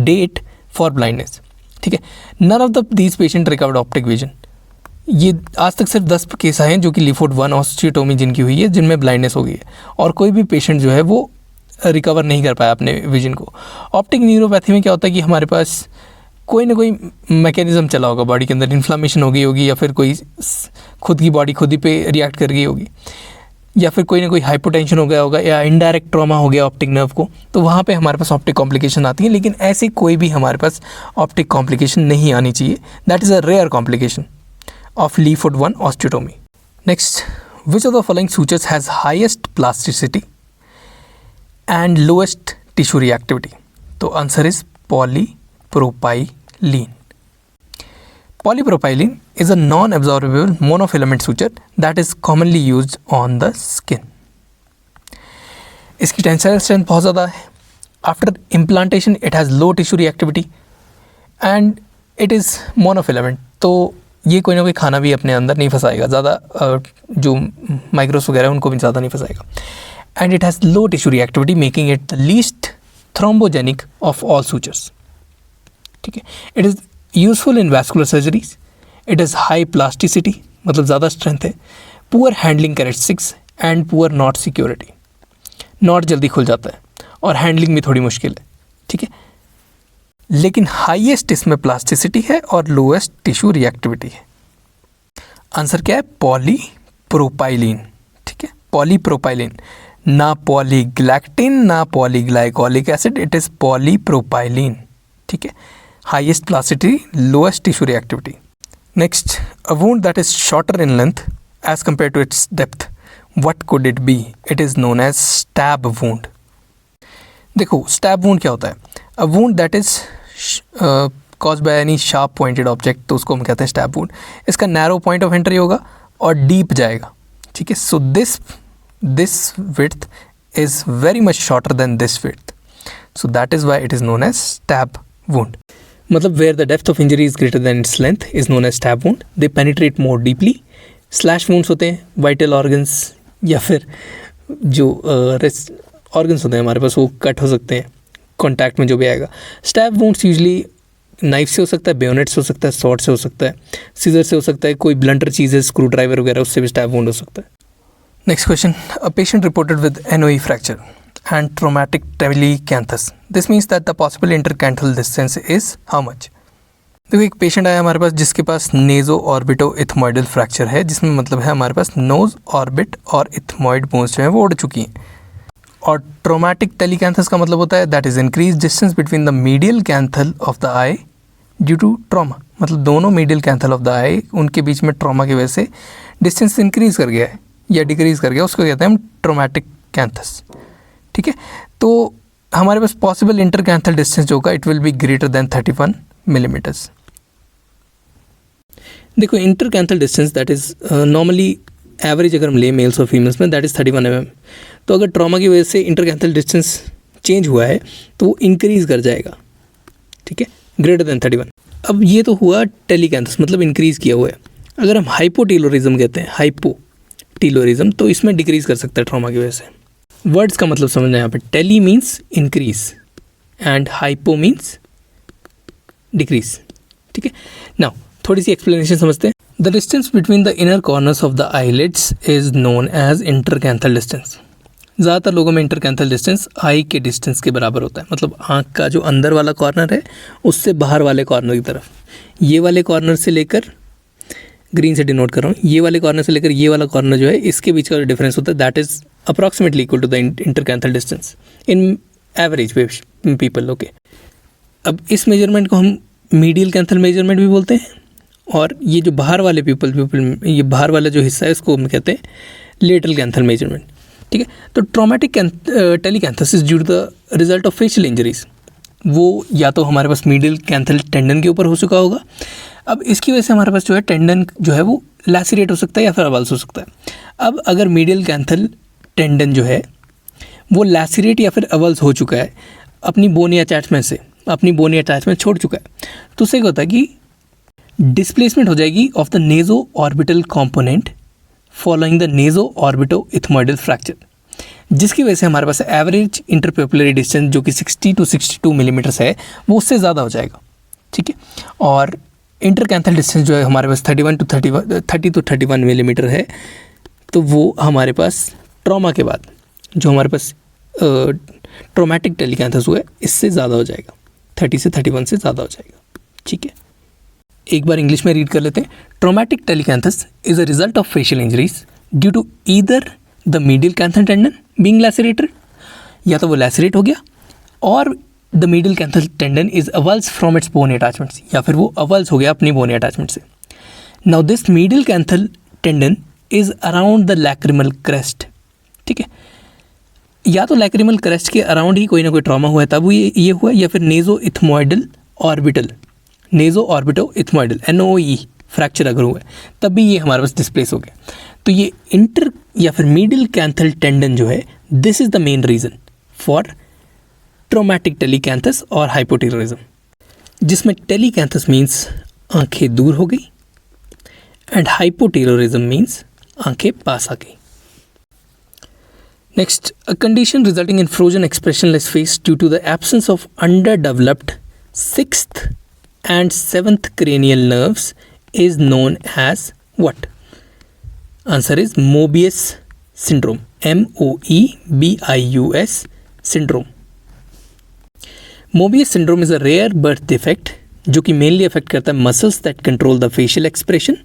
date for blindness. ठीक है, none of these patient recovered optic vision. ये आज तक सिर्फ 10 case आए हैं जो कि लीफोर्ड 1 ऑस्टियोटोमी जिनकी हुई है, जिनमें ब्लाइंडनेस हो गई है, और कोई भी पेशेंट जो है वो रिकवर नहीं कर पाया अपने विजन को। ऑप्टिक न्यूरोपैथी में क्या होता है कि हमारे पास कोई ना कोई मैकेनिज्म चला होगा बॉडी के अंदर, इन्फ्लामेशन हो गई होगी, या फिर कोई खुद की बॉडी खुद ही पे रिएक्ट कर गई होगी, या फिर कोई ना कोई हाइपोटेंशन हो गया होगा, या इनडायरेक्ट ट्रॉमा हो गया ऑप्टिक नर्व को, तो वहाँ पे हमारे पास ऑप्टिक कॉम्प्लिकेशन आती है। लेकिन ऐसी कोई भी हमारे पास ऑप्टिक कॉम्प्लिकेशन नहीं आनी चाहिए, that is a rare complication of Le Fort 1 osteotomy. Next, which of the following sutures has highest plasticity and lowest tissue reactivity? तो answer is polypropylene. Polypropylene is a non-absorbable monofilament suture that is commonly used on the skin. इसकी tensile strength बहुत ज़्यादा है. After implantation it has low tissue reactivity and it is monofilament. तो ये कोई ना कोई खाना भी अपने अंदर नहीं फंसाएगा ज़्यादा, जो माइक्रोस वगैरह उनको भी ज़्यादा नहीं फंसाएगा. And it has low tissue reactivity making it the least thrombogenic of all sutures. ठीक है. It is useful in vascular surgeries. It has high plasticity, मतलब ज़्यादा स्ट्रेंथ है. Poor handling characteristics and poor knot security. Not जल्दी खुल जाता है और हैंडलिंग भी थोड़ी मुश्किल है. ठीक है, लेकिन हाईएस्ट इसमें प्लास्टिसिटी है और लोएस्ट टिश्यू रिएक्टिविटी है. आंसर क्या है? पॉलीप्रोपाइलिन. ठीक है, पॉलीप्रोपाइलिन, ना पॉलीग्लैक्टिन ना polyglycolic acid, it is polypropylene. ठीक है, highest plasticity, lowest tissue reactivity. Next, a wound that is shorter in length as compare to its depth, what could it be? It is known as stab wound. देखो stab wound क्या होता है? A wound that is caused by any sharp pointed object, तो उसको हम कहते हैं stab wound. इसका narrow point of entry होगा और deep जाएगा. ठीक है, so this width is very much shorter than this width, so that is why it is known as stab wound. मतलब where the depth of injury is greater than its length is known as stab wound. They penetrate more deeply. Slash wounds होते हैं vital organs या फिर जो organs होते हैं हमारे पास, वो कट हो सकते हैं कॉन्टैक्ट में जो भी आएगा. स्टैब वुंड्स यूजली नाइफ से हो सकता है, बेयोनेट से हो सकता है, सॉर्ट से हो सकता है, सीजर से हो सकता है, कोई ब्लंटर चीज़ें स्क्रू ड्राइवर वगैरह, उससे भी स्टैब वुंड हो सकता है. Next question, a patient reported with NOE fracture and traumatic telecanthus. This means that the possible intercanthal distance is how much? देखो, एक पेशेंट आया हमारे पास जिसके पास नेजो ऑर्बिटो इथमॉइडल फ्रैक्चर है, जिसमें मतलब है हमारे पास नोज, ऑर्बिट और इथमॉइड बोन्स जो है वो उड़ चुकी हैं. और ट्रोमैटिक टेलीकैंथस का मतलब होता है that is increase distance between the medial canthal of the eye due to trauma. मतलब दोनों medial canthal of the eye, उनके बीच में ट्रॉमा की वजह से डिस्टेंस इंक्रीज कर गया है या डिक्रीज कर गया, उसको कहते हैं हम ट्रोमैटिक कैंथस. ठीक है, तो हमारे पास पॉसिबल इंटरकैंथल डिस्टेंस जो होगा it will be greater than 31 millimetres. देखो, intercanthal distance that is normally average अगर हम ले मेल्स और फीमेल्स में दैट इज़ 31 mm. तो अगर ट्रॉमा की वजह से इंटरकैंथल डिस्टेंस चेंज हुआ है तो वो इंक्रीज़ कर जाएगा. ठीक है, ग्रेटर देन 31. अब ये तो हुआ टेलीकैंथस, मतलब इंक्रीज़ किया हुआ है. अगर हम हाइपोटीलोरिज्म कहते हैं, हाइपोटीलोरिज्म, तो इसमें डिक्रीज कर सकता है ट्रॉमा की वजह से। वर्ड्स का मतलब समझना है यहाँ पे, tele means increase and hypo means decrease, ठीक है। नाउ थोड़ी सी एक्सप्लेनेशन समझते हैं। The distance between the inner corners of the eyelids is known as intercanthal distance. ज़्यादातर लोगों में इंटरकैंथल डिस्टेंस आई के डिस्टेंस के बराबर होता है, मतलब आँख का जो अंदर वाला कॉर्नर है उससे बाहर वाले कॉर्नर की तरफ, ये वाले कॉर्नर से लेकर, ग्रीन से डिनोट कर रहा हूँ, ये वाले कॉर्नर से लेकर ये वाला कॉर्नर जो है, इसके बीच का जो डिफरेंस होता है that is approximately equal to the intercanthal distance in average people. Okay, अब इस मेजरमेंट को हम मीडियल कैंथल मेजरमेंट भी बोलते हैं, और ये जो बाहर वाले ये बाहर वाला जो हिस्सा है इसको हम कहते हैं लेटरल कैंथल मेजरमेंट, ठीक है। तो traumatic telecanthus due to the result of facial injuries, वो या तो हमारे पास मीडियल कैंथल टेंडन के ऊपर हो चुका होगा, अब इसकी वजह से हमारे पास जो है टेंडन जो है वो लैसिरेट हो सकता है या फिर अवल्स हो सकता है। अब अगर मीडियल कैंथल टेंडन जो है वो लैसिरेट या फिर अवल्स हो चुका है, अपनी बोनी अटैचमेंट छोड़ चुका है, तो उससे क्या होता है कि डिस्प्लेसमेंट हो जाएगी of the naso orbital component following the naso orbito ethmoidal fracture, जिसकी वजह से हमारे पास एवरेज इंटरपेपुलरी डिस्टेंस जो कि 60 to 62 मिलीमीटर्स है वो उससे ज़्यादा हो जाएगा, ठीक है। और इंटरकैंथल डिस्टेंस जो है हमारे पास 30 to 31 मिलीमीटर है, तो वो हमारे पास ट्रॉमा के बाद जो हमारे पास ट्रोमैटिक टेलीकैंथस हुआ है इससे ज़्यादा हो जाएगा, 30 से 31 से ज़्यादा हो जाएगा, ठीक है। एक बार इंग्लिश में रीड कर लेते हैं। Traumatic telecanthus is a result of facial injuries due to either the medial canthal tendon being lacerated, या तो वो लैसिरेट हो गया, और the medial canthal tendon is avulsed from its bony attachments, या फिर वो अवल्स हो गया अपनी बोनी अटैचमेंट से। Now this medial canthal tendon is around the lacrimal crest, ठीक है। या तो लैक्रिमल क्रेस्ट के अराउंड ही कोई ना कोई ट्रॉमा हुआ है तब ये हुआ, या फिर नेजो ethmoidal orbital, नेजो orbito ethmoidal NOE fracture अगर हुआ है तब भी ये हमारे पास डिस्प्लेस हो गया। तो ये इंटर या फिर मिडिल कैंथल टेंडन जो है, this is the main reason for traumatic telecanthus और हाइपोटीलोरिज्म, जिसमें टेलीकैंथस मीन्स आंखें दूर हो गई एंड हाइपोटीलोरिज्म मीन्स आंखें पास आ गई। Next, a condition resulting in frozen expressionless face due to the absence of underdeveloped 6th and 7th cranial nerves is known as what? Answer is Mobius syndrome, MOEBIUS syndrome. Mobius syndrome is a rare birth defect जो कि mainly affect करता है muscles that control the facial expression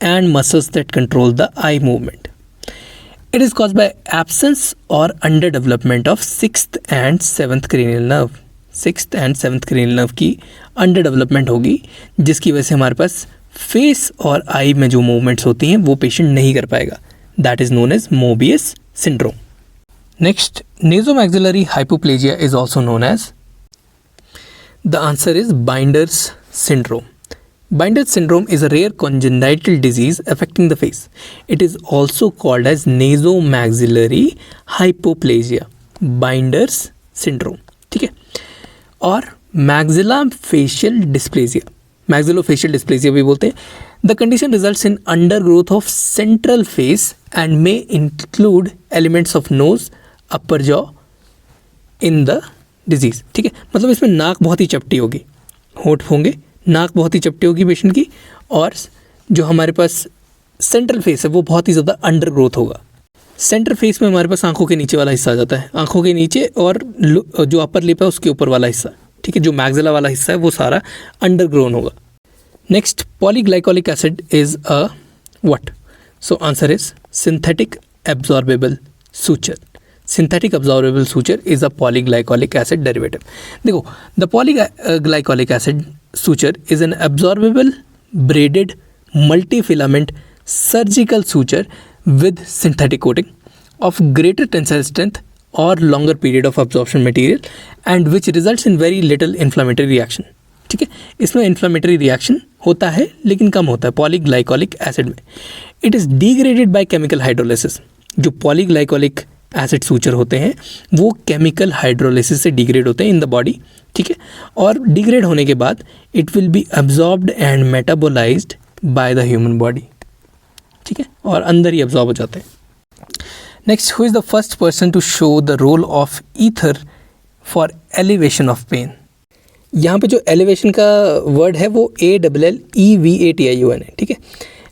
and muscles that control the eye movement. It is caused by absence or underdevelopment of 6th and 7th cranial nerve. 6th and 7th cranial nerve की under development होगी, जिसकी वजह से हमारे पास face और आई में जो movements होती हैं वो पेशेंट नहीं कर पाएगा, that is known as Mobius syndrome. Next, nasomaxillary hypoplasia is also known as, the answer is Binder's syndrome. Binders syndrome is a rare congenital disease affecting the face. It is also called as nasomaxillary hypoplasia, Binders syndrome, ठीक है। और maxillofacial dysplasia भी बोलते हैं। The condition results in undergrowth of central face and may include elements of nose, upper jaw in the disease, ठीक है। मतलब इसमें नाक बहुत ही चपटी होगी, होंठ होंगे, नाक बहुत ही चपटी होगी पेशेंट की, और जो हमारे पास सेंट्रल फेस है वो बहुत ही ज़्यादा अंडर ग्रोथ होगा। सेंटर फेस में हमारे पास आंखों के नीचे वाला हिस्सा आ जाता है, आंखों के नीचे, और जो अपर लिप है उसके ऊपर वाला हिस्सा, ठीक है, जो मैक्सिला वाला हिस्सा है वो सारा अंडर ग्रोन होगा। Next, polyglycolic acid is a what? So answer is synthetic absorbable suture. Synthetic absorbable suture is a polyglycolic acid derivative. देखो, the polyglycolic acid suture is an absorbable braided multifilament surgical suture with synthetic coating of greater tensile strength or longer period of absorption material and which results in very little inflammatory reaction, ठीक है। इसमें inflammatory reaction होता है लेकिन कम होता है पॉलीग्लाइकोलिक acid में। It is degraded by chemical hydrolysis. जो पॉलीग्लाइकोलिक एसिड सूचर होते हैं वो केमिकल हाइड्रोलिसिस से डिग्रेड होते हैं इन द बॉडी, ठीक है। और डिग्रेड होने के बाद it will be absorbed and metabolized by the human body, ठीक है, और अंदर ही एब्जॉर्ब हो जाते हैं। Next, who is the first person to show the role of ether for elevation of pain. यहाँ पे जो एलिवेशन का वर्ड है वो ALLEVATION है, ठीक है।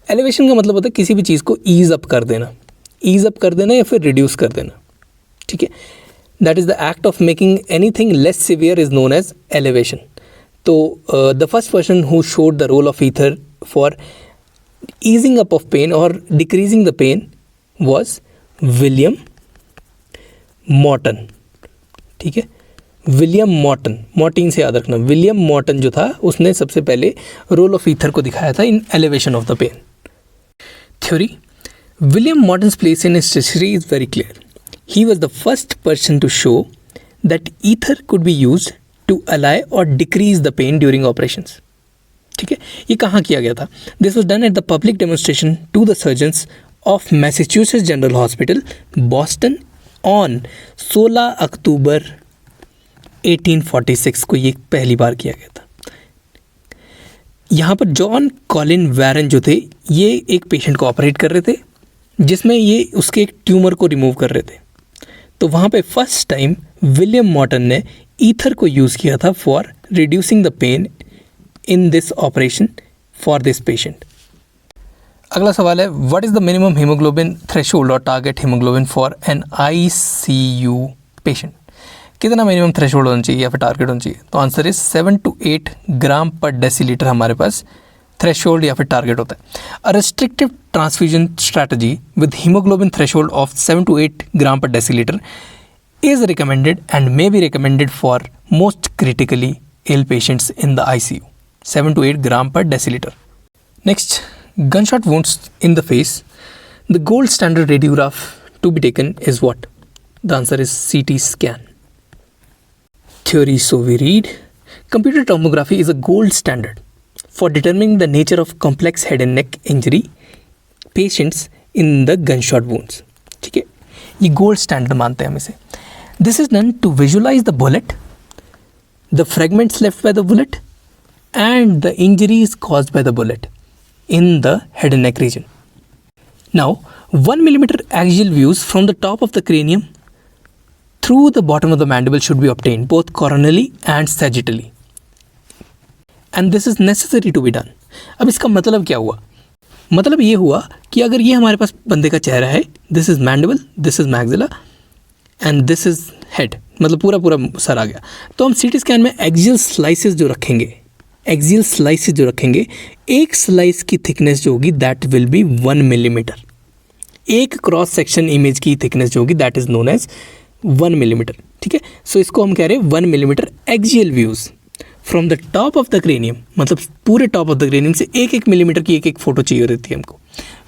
एलिवेशन का मतलब होता है किसी भी चीज़ को ईज अप कर देना, ईज अप कर देना या फिर रिड्यूस कर देना, ठीक है। That is the act of making anything less severe is known as alleviation. तो the first person who showed the role of ether for easing up of pain और decreasing the pain was William Morton, ठीक है। William Morton, Morton से याद रखना, William Morton जो था उसने सबसे पहले रोल ऑफ ईथर को दिखाया था in alleviation of the pain. Theory, William Morton's place in history is very clear. He was the first person to show that ether could be use to allay और decrease the pain during operations, ठीक है। ये कहाँ किया गया था? This was done at the public demonstration to the surgeons of Massachusetts General Hospital, Boston on 16 October 1846 को ये पहली बार किया गया था। यहाँ पर जॉन कॉलिन वैरन जो थे ये एक पेशेंट को ऑपरेट कर रहे थे जिसमें ये उसके एक ट्यूमर को रिमूव कर रहे थे। तो वहाँ पे फर्स्ट टाइम विलियम मॉर्टन ने ईथर को यूज़ किया था for reducing the pain in this operation for this patient. अगला सवाल है, what is the minimum haemoglobin threshold और target haemoglobin for an ICU patient? कितना मिनिमम थ्रेशोल्ड होना चाहिए या फिर टारगेट होना चाहिए? तो answer is 7 to 8 gram per decilitre हमारे पास थ्रेशोल्ड या फिर टारगेट होता है। A restrictive transfusion strategy with haemoglobin threshold of 7 to 8 gram per decilitre is recommended and may be recommended for most critically ill patients in the ICU. 7 to 8 gram per deciliter. Next, gunshot wounds in the face. The gold standard radiograph to be taken is what? The answer is CT scan. Theory, so we read, computer tomography is a gold standard for determining the nature of complex head and neck injury patients in the gunshot wounds. ठीक है, ये gold standard मानते हैं हम इसे। This is done to visualize the bullet, the fragments left by the bullet, and the injuries caused by the bullet in the head and neck region. Now, 1 millimeter axial views from the top of the cranium through the bottom of the mandible should be obtained, both coronally and sagittally. And this is necessary to be done. अब इसका मतलब क्या हुआ? मतलब ये हुआ कि अगर ये हमारे पास बंदे का चेहरा है, this is mandible, this is maxilla and this is head, मतलब पूरा पूरा सर आ गया, तो हम CT स्कैन में एक्सियल स्लाइसेस जो रखेंगे, एक्सियल स्लाइसेस जो रखेंगे, एक स्लाइस की थिकनेस जो होगी दैट विल बी 1 मिलीमीटर। एक क्रॉस सेक्शन इमेज की थिकनेस जो होगी that is known as 1 millimetre, ठीक है। सो इसको हम कह रहे हैं 1 millimetre axial views from the top of the cranium, मतलब पूरे टॉप ऑफ द क्रेनियम से 1-1 मिलीमीटर की एक फ़ोटो चाहिए रहती है हमको,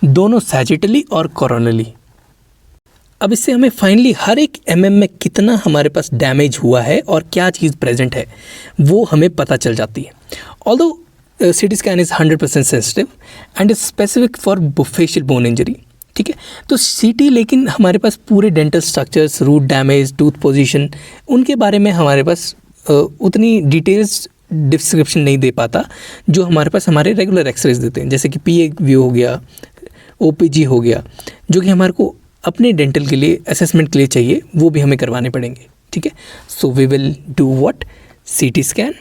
दोनों सैजिटली और कोरोनली। अब इससे हमें फाइनली हर एक MM में कितना हमारे पास डैमेज हुआ है और क्या चीज़ प्रेजेंट है वो हमें पता चल जाती है। Although CT scan is 100% sensitive and is specific for facial bone injury, ठीक है। तो CT लेकिन हमारे पास पूरे dental structures, root damage, tooth position, उनके बारे में हमारे पास उतनी डिटेल्स डिस्क्रिप्शन नहीं दे पाता जो हमारे पास हमारे रेगुलर एक्सरेज देते हैं, जैसे कि PA व्यू हो गया, OPG हो गया, जो कि हमारे को अपने डेंटल के लिए असेसमेंट के लिए चाहिए, वो भी हमें करवाने पड़ेंगे, ठीक है। So we will do what? CT scan,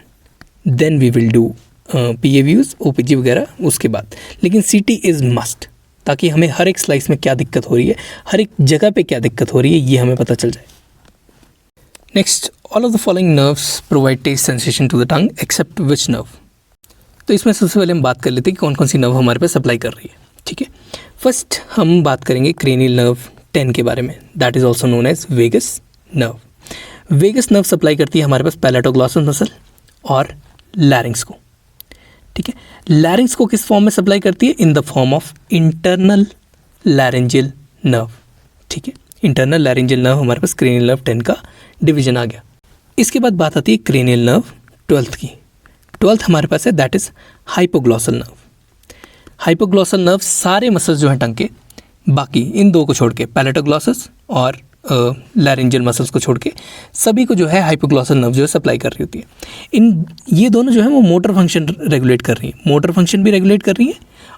then we will do PA views, OPG वगैरह उसके बाद, लेकिन CT इज़ मस्ट, ताकि हमें हर एक स्लाइस में क्या दिक्कत हो रही है, हर एक जगह पे क्या दिक्कत हो रही है, ये हमें पता चल जाए। Next, all of the following nerves provide taste sensation to the tongue except which nerve? तो इसमें सबसे पहले हम बात कर लेते हैं कि कौन कौन सी नर्व हमारे पास सप्लाई कर रही है, ठीक है। फर्स्ट हम बात करेंगे क्रेनियल नर्व 10 के बारे में, that is also known as vagus nerve. Vagus nerve supply करती है हमारे पास पैलेटोग्लॉसस मसल और लैरिंग्स को, ठीक है। लैरिंग्स को किस फॉर्म में सप्लाई करती है? In the form of internal laryngeal nerve, ठीक है। इंटरनल लैरेंजियल नर्व हमारे पास क्रेनियल नर्व 10 का डिवीजन आ गया। इसके बाद बात आती है क्रेनियल नर्व 12 की। 12th हमारे पास है that is hypoglossal nerve. Hypoglossal nerve सारे मसल्स जो हैं टंग के, बाकी इन दो को छोड़ के, पैलेटोग्लॉसस और लैरेंजियल मसल्स को छोड़ के सभी को जो है हाइपोग्लॉसल नर्व जो है सप्लाई कर रही होती है। इन ये दोनों जो है वो मोटर फंक्शन रेगुलेट कर रही हैं, मोटर फंक्शन भी रेगुलेट कर रही हैं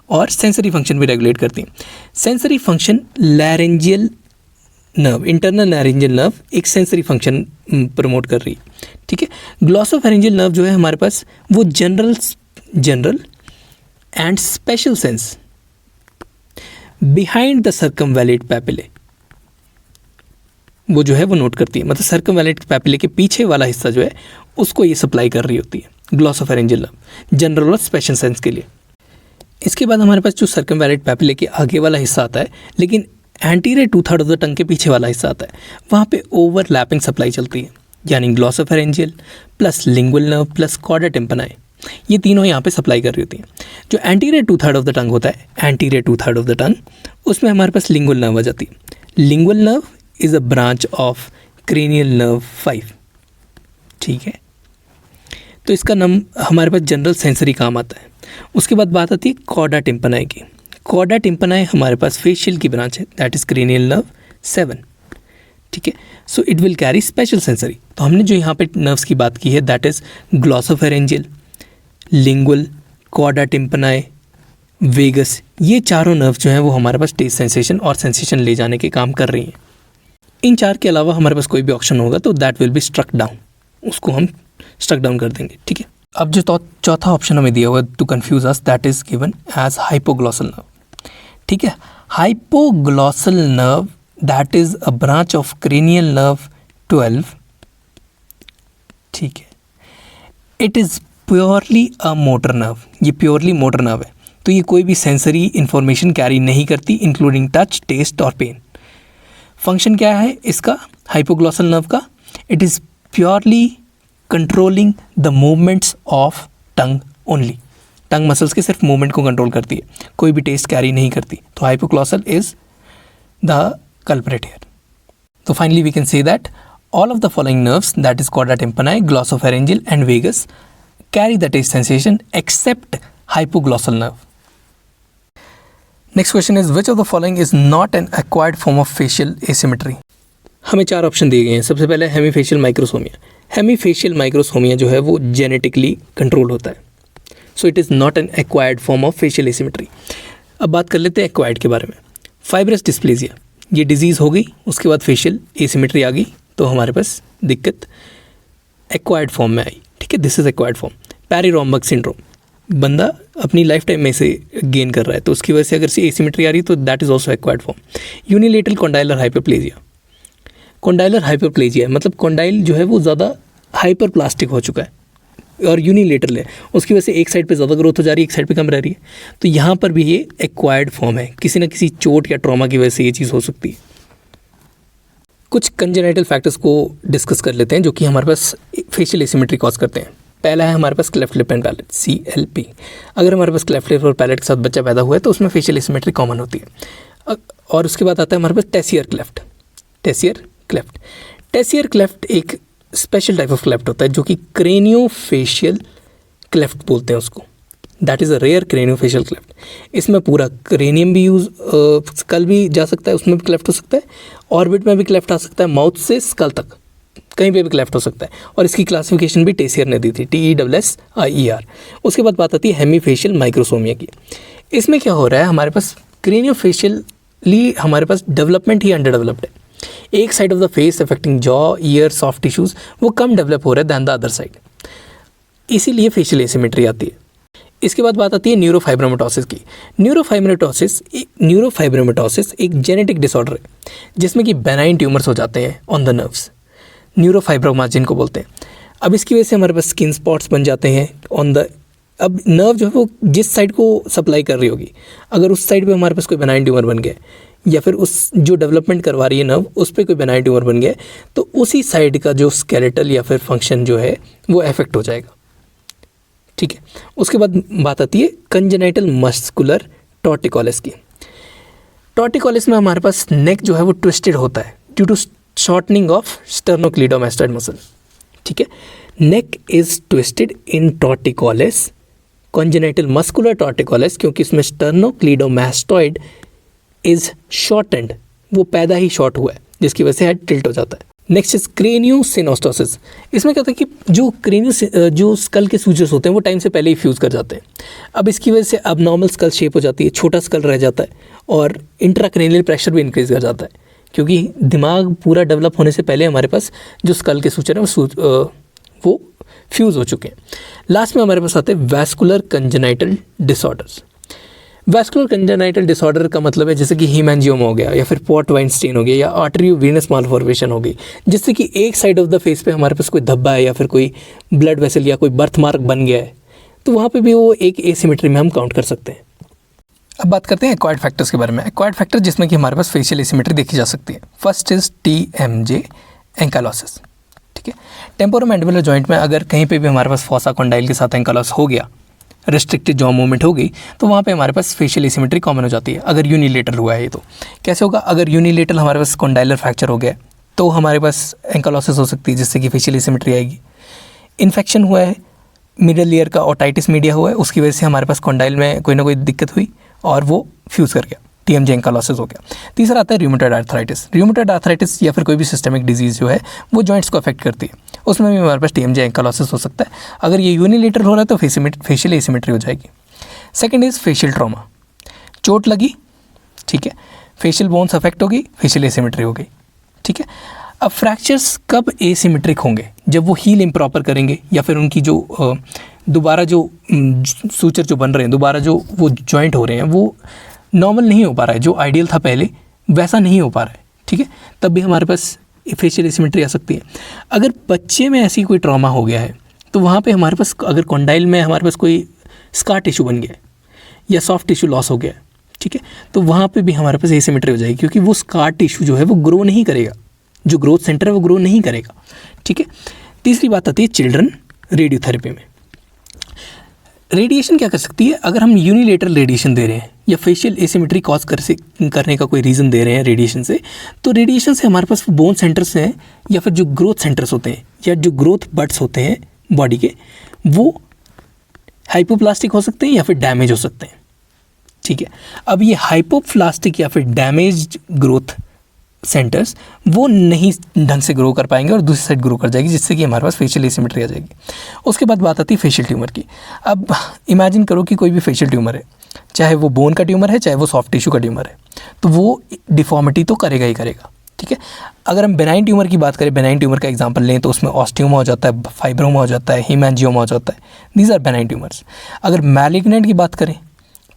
और सेंसरी फंक्शन भी रेगुलेट करती हैं। Sensory function laryngeal nerve, internal laryngeal nerve एक सेंसरी फंक्शन प्रमोट कर रही है, ठीक है। ग्लॉसोफेरेंजियल नर्व जो है हमारे पास वो general and special sense behind the circumvallate papillae, वो जो है वो नोट करती है, मतलब सर्कमवैलेट पैपिले के पीछे वाला हिस्सा जो है उसको ये सप्लाई कर रही होती है ग्लॉसोफेरेंजियल नर्व जनरल और स्पेशल सेंस के लिए। इसके बाद हमारे पास जो सर्कमवैलेट पैपिले के आगे वाला हिस्सा आता है, लेकिन एंटीरियर 2/3 ऑफ द टंग के पीछे वाला हिस्सा आता है, वहाँ पे ओवरलैपिंग सप्लाई चलती है, यानी glossopharyngeal plus lingual nerve plus chorda tympani, ये तीनों यहाँ पे सप्लाई कर रही होती हैं। जो एंटीरियर 2/3 ऑफ द टंग होता है, एंटीरियर 2/3 ऑफ द टंग, उसमें हमारे पास लिंगुअल नर्व आ जाती है। Lingual nerve is a branch of cranial nerve 5, ठीक है। तो इसका नाम हमारे पास जनरल सेंसरी काम आता है। उसके बाद बात आती है कॉर्डा टिम्पनाई की। कॉर्डा टिम्पनाई हमारे पास फेशियल की ब्रांच है, दैट इज़ क्रेनियल नर्व 7, ठीक है। So it will carry special sensory. तो हमने जो यहाँ पे नर्व्स की बात की है that is glossopharyngeal, lingual, chorda tympani, vagus, ये चारों नर्व जो हैं वो हमारे पास टेस्ट सेंसेशन और सेंसेशन ले जाने के काम कर रही हैं। इन चार के अलावा हमारे पास कोई भी ऑप्शन होगा तो that will be struck down, उसको हम स्ट्रक डाउन कर देंगे, ठीक है। अब जो चौथा ऑप्शन हमें दिया हुआ है to confuse us, that is given as hypoglossal nerve, ठीक है। Hypoglossal nerve that is a branch of cranial nerve 12, ठीक है। It is purely a motor nerve, ये प्योरली मोटर नर्व है, तो ये कोई भी सेंसरी इंफॉर्मेशन कैरी नहीं करती इंक्लूडिंग टच, टेस्ट और पेन। फंक्शन क्या है इसका हाइपोग्लॉसल नर्व का? It is purely controlling the movements of tongue only, tongue muscles के सिर्फ मूवमेंट को कंट्रोल करती है, कोई भी टेस्ट कैरी नहीं करती। तो hypoglossal is the culprit here. तो finally we can say that all of the following nerves, that is chorda tympani, glossopharyngeal and vagus, carry the taste sensation except hypoglossal nerve. Next question is which of the following is not an acquired form of facial asymmetry? हमें चार option दिए गए हैं। सबसे पहले hemifacial माइक्रोसोमिया। Hemifacial माइक्रोसोमिया जो है वो जेनेटिकली कंट्रोल होता है, so it is not an acquired form of facial asymmetry. अब बात कर लेते हैं एक्वायर्ड के बारे में। फाइब्रस डिस्प्लेजिया, ये डिजीज़ हो गई, उसके बाद फेशियल एसिमेट्री आ गई, तो हमारे पास दिक्कत एक्वायर्ड फॉर्म में आई, ठीक है। This is acquired form. Parry Romberg syndrome, बंदा अपनी लाइफ टाइम में से गेन कर रहा है, तो उसकी वजह से अगर से एसिमेट्री आ रही है तो that is also acquired form. Unilateral condylar hyperplasia, condylar hyperplasia मतलब कॉन्डाइल जो है वो ज़्यादा हाइपर प्लास्टिक हो चुका है और यूनिलेटरल है, उसकी वजह से एक साइड पे ज़्यादा ग्रोथ हो जा रही है, एक साइड पे कम रह रही है, तो यहाँ पर भी ये एक्वायर्ड फॉर्म है, किसी न किसी चोट या ट्रॉमा की वजह से ये चीज़ हो सकती है। कुछ कंजेनाइटल फैक्टर्स को डिस्कस कर लेते हैं जो कि हमारे पास फेशियल एसिमेट्री कॉज करते हैं। पहला है हमारे पास cleft lip and palate, CLP। अगर हमारे पास क्लेफ्ट लिप और पैलेट के साथ बच्चा पैदा हुआ है तो उसमें फेशियल एसिमेट्री कॉमन होती है। और उसके बाद आता है हमारे पास टेसियर क्लेफ्ट। टेसियर क्लेफ्ट एक स्पेशल टाइप ऑफ क्लेफ्ट होता है जो कि क्रेनियोफेशियल क्लेफ्ट बोलते हैं उसको, that is a rare craniofacial cleft. इसमें पूरा क्रेनियम भी यूज़, स्कल भी जा सकता है, उसमें भी क्लेफ्ट हो सकता है, ऑर्बिट में भी क्लेफ्ट आ सकता है, माउथ से स्कल तक कहीं पे भी क्लेफ्ट हो सकता है। और इसकी क्लासिफिकेशन भी टेसियर ने दी थी, TESSIER। उसके बाद बात आती है हेमीफेशियल माइक्रोसोमिया की। इसमें क्या हो रहा है, हमारे पास क्रेनियोफेशियली हमारे पास डेवलपमेंट ही अंडर डेवलप्ड है। एक side of the face affecting jaw, year, soft tissues वो कम डेवलप हो रहा है दैन द अदर साइड, इसीलिए फेशियल एसिमेट्री आती है। इसके बाद बात आती है न्यूरोफाइब्रोमेटोसिस की। न्यूरोफाइब्रोमेटोसिस एक जेनेटिक डिसऑर्डर है जिसमें कि बेनाइन ट्यूमर्स हो जाते हैं ऑन द नर्व्स, न्यूरोफाइब्रोमा जिनको बोलते हैं। अब इसकी वजह से हमारे पास स्किन स्पॉट्स बन जाते हैं ऑन द, अब नर्व जो है वो जिस साइड को सप्लाई कर रही होगी, अगर उस साइड पे हमारे पास कोई बेनाइन ट्यूमर बन गया या फिर उस जो डेवलपमेंट करवा रही है नर्व उस पर कोई बेनाइन ट्यूमर बन गया तो उसी साइड का जो स्केलेटल या फिर फंक्शन जो है वो अफेक्ट हो जाएगा, ठीक है। उसके बाद बात आती है कंजेनाइटल मस्कुलर टॉर्टिकोलिस की। टॉर्टिकोलिस में हमारे पास नेक जो है वो ट्विस्टेड होता है due to shortening of sternocleidomastoid muscle, ठीक है। Neck is twisted in torticollis, congenital muscular torticollis, क्योंकि इसमें स्टर्नोक्लीडोमास्टॉइड इज शॉर्टेंड, वो पैदा ही शॉर्ट हुआ है जिसकी वजह से हेड टिल्ट हो जाता है। Next is craniosynostosis. इसमें क्या होता है कि जो स्कल के सूचर्स होते हैं वो टाइम से पहले ही फ्यूज़ कर जाते हैं। अब इसकी वजह से अब नॉर्मल स्कल शेप हो जाती है, छोटा स्कल रह जाता है और इंट्राक्रेनियल प्रेशर भी इंक्रीज कर जाता है, क्योंकि दिमाग पूरा डेवलप होने से पहले हमारे पास जो स्कल के सूचर हैं वो फ्यूज़ हो चुके हैं। लास्ट में हमारे पास आते हैं vascular congenital disorders. Vascular congenital disorder का मतलब है जैसे कि हीमैंजियोमा हो गया या फिर पॉर्टवाइनस्टीन हो गया या आर्टरी वीनस मालफॉर्मेशन हो गई, जिससे कि एक साइड ऑफ द फेस पे हमारे पास कोई धब्बा है या फिर कोई ब्लड वेसल या कोई बर्थ मार्क बन गया है, तो वहाँ पे भी वो एक एसिमेट्री में हम काउंट कर सकते हैं। अब बात करते हैं एक्वायर्ड फैक्टर्स के बारे में। एक्वायर्ड फैक्टर जिसमें कि हमारे पास फेशियल एसिमेट्री देखी जा सकती है। First is TMJ एंकालोसिस। ठीक है, टेम्पोरोमैंडिबुलर जॉइंट में अगर कहीं पे भी हमारे पास फॉसा कॉन्डाइल के साथ एंकालोस हो गया, रिस्ट्रिक्टेड जॉ मूवमेंट हो गई, तो वहाँ पे हमारे पास फेशियल एसिमेट्री कॉमन हो जाती है। अगर यूनिलेटरल हुआ है ये तो कैसे होगा, अगर यूनिलेटरल हमारे पास कॉन्डाइलर फ्रैक्चर हो गया तो हमारे पास एंकालोसिस हो सकती है जिससे कि फेशियल एसिमेट्री आएगी। इन्फेक्शन हुआ है मिडल ईयर का, ओटाइटिस मीडिया हुआ है, उसकी वजह से हमारे पास कॉन्डाइल में कोई ना कोई दिक्कत हुई और वो फ्यूज़ कर गया, TMJ एंकालोसिस हो गया। तीसरा आता है रूमेटॉइड आर्थराइटिस। रूमेटॉइड आर्थराइटिस या फिर कोई भी सिस्टमिक डिजीज़ जो है वो जॉइंट्स को अफेक्ट करती है, उसमें भी हमारे पास TMJ एंकालोसिस हो सकता है। अगर ये यूनिलेटरल हो रहा है तो फेशियल एसिमेट्री हो जाएगी। Second is facial trauma. चोट लगी, ठीक है, फेशियल बोन्स अफेक्ट होगी, फेशियल एसिमेट्री हो गई। ठीक है, अब फ्रैक्चर्स कब एसिमेट्रिक होंगे, जब वो हील इम्प्रॉपर करेंगे या फिर उनकी जो दोबारा जो सूचर जो बन रहे हैं, दोबारा जो वो जॉइंट हो रहे हैं वो नॉर्मल नहीं हो पा रहा है, जो आइडियल था पहले वैसा नहीं हो पा रहा है। ठीक है, तब भी हमारे पास फेशियल एसिमेट्री आ सकती है। अगर बच्चे में ऐसी कोई ट्रॉमा हो गया है तो वहाँ पे हमारे पास अगर कॉन्डाइल में हमारे पास कोई स्कार टिश्यू बन गया है या सॉफ्ट टिश्यू लॉस हो गया है, ठीक है, तो वहाँ पे भी हमारे पास एसिमेट्री हो जाएगी, क्योंकि वो स्कार टिश्यू जो है वो ग्रो नहीं करेगा, जो ग्रोथ सेंटर है वो ग्रो नहीं करेगा। ठीक है, तीसरी बात आती है चिल्ड्रन रेडियोथेरेपी में। रेडिएशन क्या कर सकती है, अगर हम यूनिलेटरल रेडिएशन दे रहे हैं या फेशियल एसिमेट्री कॉज करने का कोई रीज़न दे रहे हैं रेडिएशन से, तो रेडिएशन से हमारे पास बोन सेंटर्स हैं या फिर जो ग्रोथ सेंटर्स होते हैं या जो ग्रोथ बड्स होते हैं बॉडी के, वो हाइपोप्लास्टिक हो सकते हैं या फिर डैमेज हो सकते हैं। ठीक है, अब ये हाइपोप्लास्टिक या फिर डैमेज ग्रोथ सेंटर्स वो नहीं ढंग से ग्रो कर पाएंगे और दूसरी साइड ग्रो कर जाएगी, जिससे कि हमारे पास फेशियल एसिमेट्री आ जाएगी। उसके बाद बात आती है फेशियल ट्यूमर की। अब इमेजिन करो कि कोई भी फेशियल ट्यूमर है, चाहे वो बोन का ट्यूमर है चाहे वो सॉफ्ट टिश्यू का ट्यूमर है, तो वो डिफॉर्मिटी तो करेगा ही करेगा। ठीक है, अगर हम बेनाइन ट्यूमर की बात करें, बेनाइन ट्यूमर का एग्जांपल लें तो उसमें ऑस्टियोमा हो जाता है, फाइब्रोमा हो जाता है, हीमैंजियोमा हो जाता है, दीज आर बेनाइन ट्यूमर्स। अगर मैलिग्नेंट की बात करें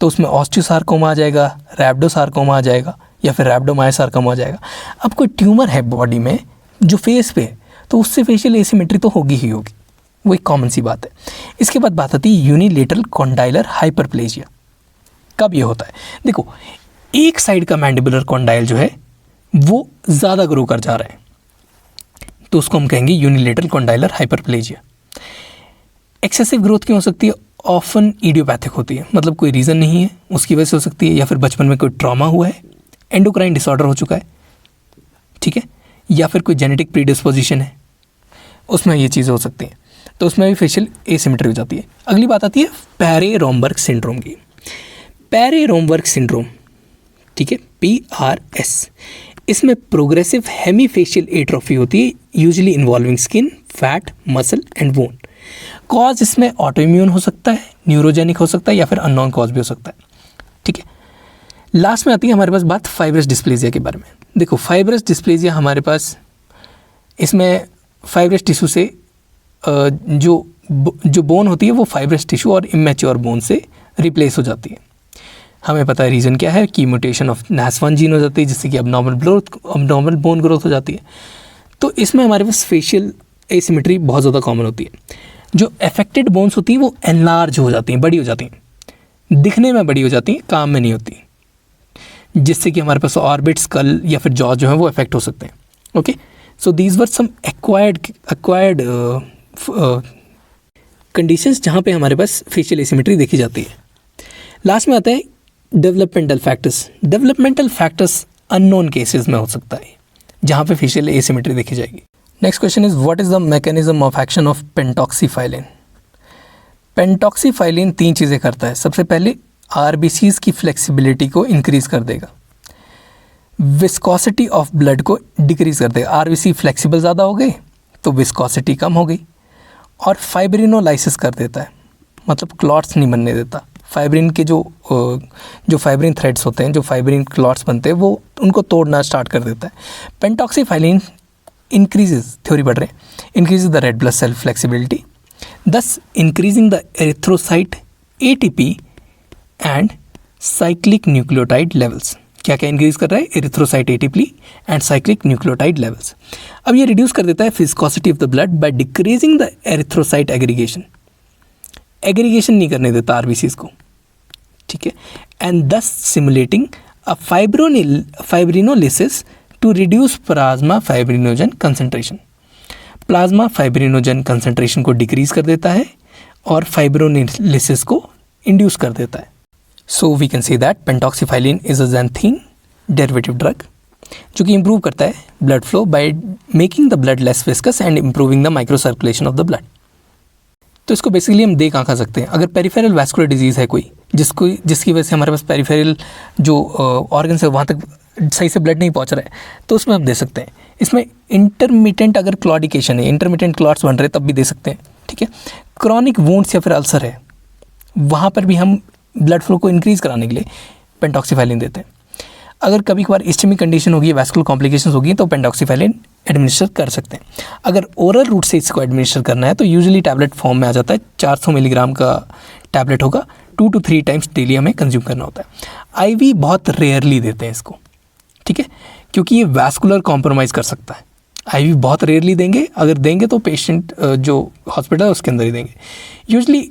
तो उसमें ऑस्टियोसार्कोमा आ जाएगा, रैप्डोसार्कोमा आ जाएगा या फिर रैप्डोमायोसार्कोमा आ जाएगा। अब कोई ट्यूमर है बॉडी में जो फेस पे है तो उससे फेशियल एसिमेट्री तो होगी ही होगी, वो एक कॉमन सी बात है। इसके बाद बात आती है यूनिलेटरल कॉन्डाइलर हाइपरप्लेजिया। कब ये होता है, देखो एक साइड का मैंडिबुलर कॉन्डाइल जो है वो ज़्यादा ग्रो कर जा रहा है, तो उसको हम कहेंगे unilateral condylar hyperplasia. Excessive growth क्यों हो सकती है, ऑफन इडियोपैथिक होती है, मतलब कोई रीज़न नहीं है उसकी वजह से हो सकती है, या फिर बचपन में कोई ट्रॉमा हुआ है, एंडोक्राइन डिसऑर्डर हो चुका है, ठीक है, या फिर कोई जेनेटिक प्रीडिस्पोजिशन है, उसमें ये चीज़ें हो सकती हैं, तो उसमें भी फेशियल एसिमेट्री हो जाती है। अगली बात आती है पैरे-रोमबर्ग सिंड्रोम की। पैरे-रोमबर्ग सिंड्रोम, ठीक है, PRS, इसमें प्रोग्रेसिव हेमीफेशियल एट्रोफी होती है, usually involving skin, fat, muscle and bone. Cause इसमें ऑटोइम्यून हो सकता है, न्यूरोजेनिक हो सकता है या फिर अननोन कॉज भी हो सकता है। ठीक है, लास्ट में आती है हमारे पास बात फाइब्रस डिस्प्लेजिया के बारे में। देखो फाइब्रस डिस्प्लेजिया हमारे पास, इसमें फाइब्रस टिश्यू से जो बोन होती है वो फाइब्रस टिश्यू और इमेच्योर बोन से रिप्लेस हो जाती है। हमें पता है रीज़न क्या है कि म्यूटेशन ऑफ NAS1 जीन हो जाती है, जिससे कि अबनॉर्मल बोन ग्रोथ हो जाती है। तो इसमें हमारे पास फेशियल एसिमेट्री बहुत ज़्यादा कॉमन होती है। जो अफेक्टेड बोन्स होती हैं वो एनलार्ज हो जाती हैं, बड़ी हो जाती हैं, दिखने में बड़ी हो जाती हैं, काम में नहीं होती, जिससे कि हमारे पास ऑर्बिट, स्कल या फिर जॉ जो है वो अफेक्ट हो सकते हैं। Okay, so these were some acquired conditions जहाँ पे हमारे पास फेशियल एसिमेट्री देखी जाती है। लास्ट में आता है developmental factors. Developmental factors unknown cases में हो सकता है जहाँ पे फेशियल एसिमेट्री देखी जाएगी। Next question is what is the mechanism of action of pentoxifylline. Pentoxifylline 3 चीज़ें करता है। सबसे पहले RBCs की फ्लेक्सिबिलिटी को इंक्रीज़ कर देगा, विस्कोसिटी ऑफ ब्लड को डिक्रीज कर देगा। आरबीसी फ्लेक्सिबल ज़्यादा हो गई तो विस्कोसिटी कम हो गई। और फाइब्रिनोलाइसिस कर देता है, मतलब क्लॉट्स नहीं बनने देता। फाइब्रिन के जो फाइब्रिन थ्रेड्स होते हैं, जो फाइब्रिन क्लॉट्स बनते हैं, वो उनको तोड़ना स्टार्ट कर देता है। पेंटॉक्सीफाइलिन इंक्रीजेज, थ्योरी बढ़ रहे हैं, increases the red blood cell flexibility, thus increasing the erythrocyte ATP and cyclic nucleotide levels। क्या क्या इंक्रीज कर रहा है? Erythrocyte ATP and cyclic nucleotide levels. अब ये रिड्यूस कर देता है viscosity of the blood by decreasing the erythrocyte aggregation. Aggregation नहीं करने देता आरबीसीज को, ठीक है, and thus simulating a fibrinolysis to reduce plasma fibrinogen concentration. Plasma fibrinogen concentration को डिक्रीज कर देता है और फाइब्रोलिसिस को इंड्यूस कर देता है। So we can say that pentoxifylline is a xanthine derivative drug जो कि इंप्रूव करता है blood flow by making the blood less viscous and improving the micro circulation of the blood. तो इसको बेसिकली हम देख कहाँ सकते हैं, अगर पेरिफेरल वैस्कुलर डिजीज़ है कोई, जिसकी वजह से हमारे पास पेरिफेरल जो ऑर्गन्स है वहाँ तक सही से ब्लड नहीं पहुँच रहा है, तो उसमें हम दे सकते हैं। इसमें इंटरमिटेंट अगर क्लॉडिकेशन है, इंटरमिटेंट क्लॉट्स बन रहे हैं, तब भी दे सकते हैं, ठीक है। क्रॉनिक वुंड्स या फिर अल्सर है, वहाँ पर भी हम ब्लड फ्लो को इंक्रीज़ कराने के लिए पेंटॉक्सीफाइलिन देते हैं। अगर कभी कभार इस्चेमिक कंडीशन होगी, वैस्कुलर कॉम्प्लिकेशंस होगी, तो पेंटॉक्सीफाइलिन एडमिनिस्टर कर सकते हैं। अगर ओरल रूट से इसको एडमिनिस्टर करना है तो यूजुअली टैबलेट फॉर्म में आ जाता है। 400 मिलीग्राम का टैबलेट होगा, 2 to 3 टाइम्स डेली हमें कंज्यूम करना होता है। आईवी बहुत रेयरली देते हैं इसको, ठीक है, क्योंकि ये वैस्कुलर कॉम्प्रोमाइज़ कर सकता है। आईवी बहुत रेयरली देंगे, अगर देंगे तो पेशेंट जो हॉस्पिटल है उसके अंदर ही देंगे। Usually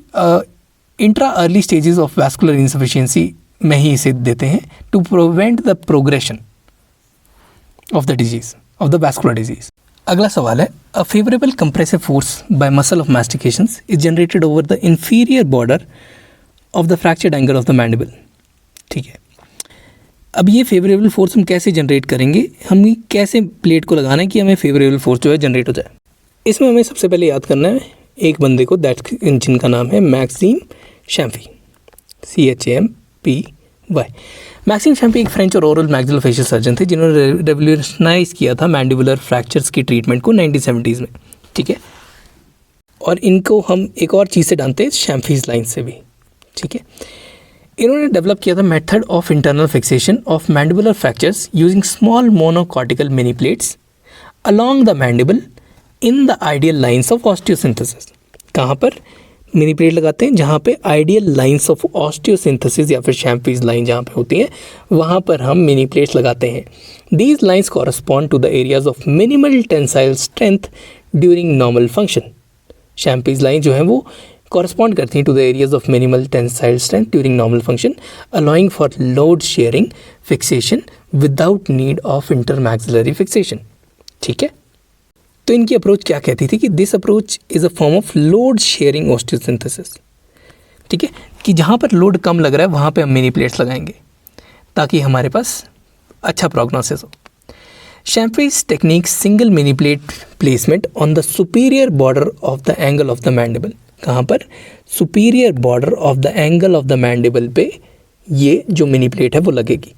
intra early stages of vascular insufficiency में ही इसे देते हैं to prevent the progression of the disease, of the vascular disease. अगला सवाल है, a favourable compressive force by muscle of mastications is generated over the inferior border of the fractured angle of the mandible, ठीक है। अब ये favourable force हम कैसे generate करेंगे, हम कैसे प्लेट को लगाना है कि हमें फेवरेबल फोर्स जो है जनरेट हो जाए। इसमें हमें सबसे पहले याद करना है एक बंदे को, जिनका नाम है मैक्सिम शैम्फी, CHAMPY। मैक्सिम शैम्पी एक फ्रेंच और ओरल मैक्सिलोफेशियल सर्जन थे जिन्होंने रेवोल्यूशनाइज किया था मैंडिबुलर फ्रैक्चर्स की ट्रीटमेंट को 1970s में, ठीक है। और इनको हम एक और चीज़ से जानते हैं, शैम्फीज लाइन से भी, ठीक है। इन्होंने डेवलप किया था method of internal fixation of mandibular fractures using small monocortical mini plates along the mandible in the ideal lines of osteosynthesis. कहाँ पर मिनी प्लेट लगाते हैं? जहाँ पे आइडियल लाइन्स ऑफ ऑस्टियोसिंथेसिस या फिर शैम्पीज लाइन जहाँ पे होती हैं, वहाँ पर हम मिनी प्लेट्स लगाते हैं। These lines correspond to the areas of minimal tensile strength during normal function. Champy's line जो है वो कॉरस्पॉन्ड करती हैं to the areas of minimal tensile strength during normal function, allowing for load sharing fixation without need of intermaxillary fixation, ठीक है। तो इनकी approach क्या कहती थी कि this approach is a form of load sharing osteosynthesis, ठीक है, कि जहाँ पर लोड कम लग रहा है वहाँ पे हम मिनी प्लेट्स लगाएंगे ताकि हमारे पास अच्छा प्रोग्नोसिस हो। Champy's technique single mini plate placement on the superior border of the angle of the mandible. कहाँ पर? Superior border of the angle of the mandible पे ये जो मिनी प्लेट है वो लगेगी।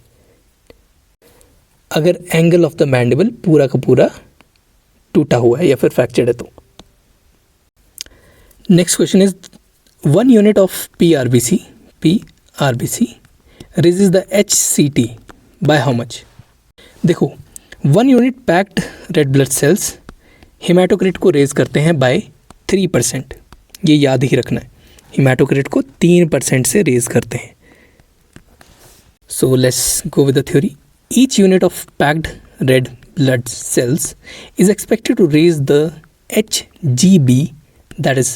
अगर एंगल ऑफ द मैंडिबल पूरा का पूरा टूटा हुआ है या फिर फ्रैक्चर्ड है तो। Next question is 1 unit of PRBC raises the HCT by how much. देखो 1 unit packed red blood sales haematocrit को रेज करते हैं बाय 3%। ये याद ही रखना है, हेमाटोक्रिट को 3% से रेज करते हैं। So let's go with the theory. Each unit of packed red blood cells is expected to raise the HGB, that is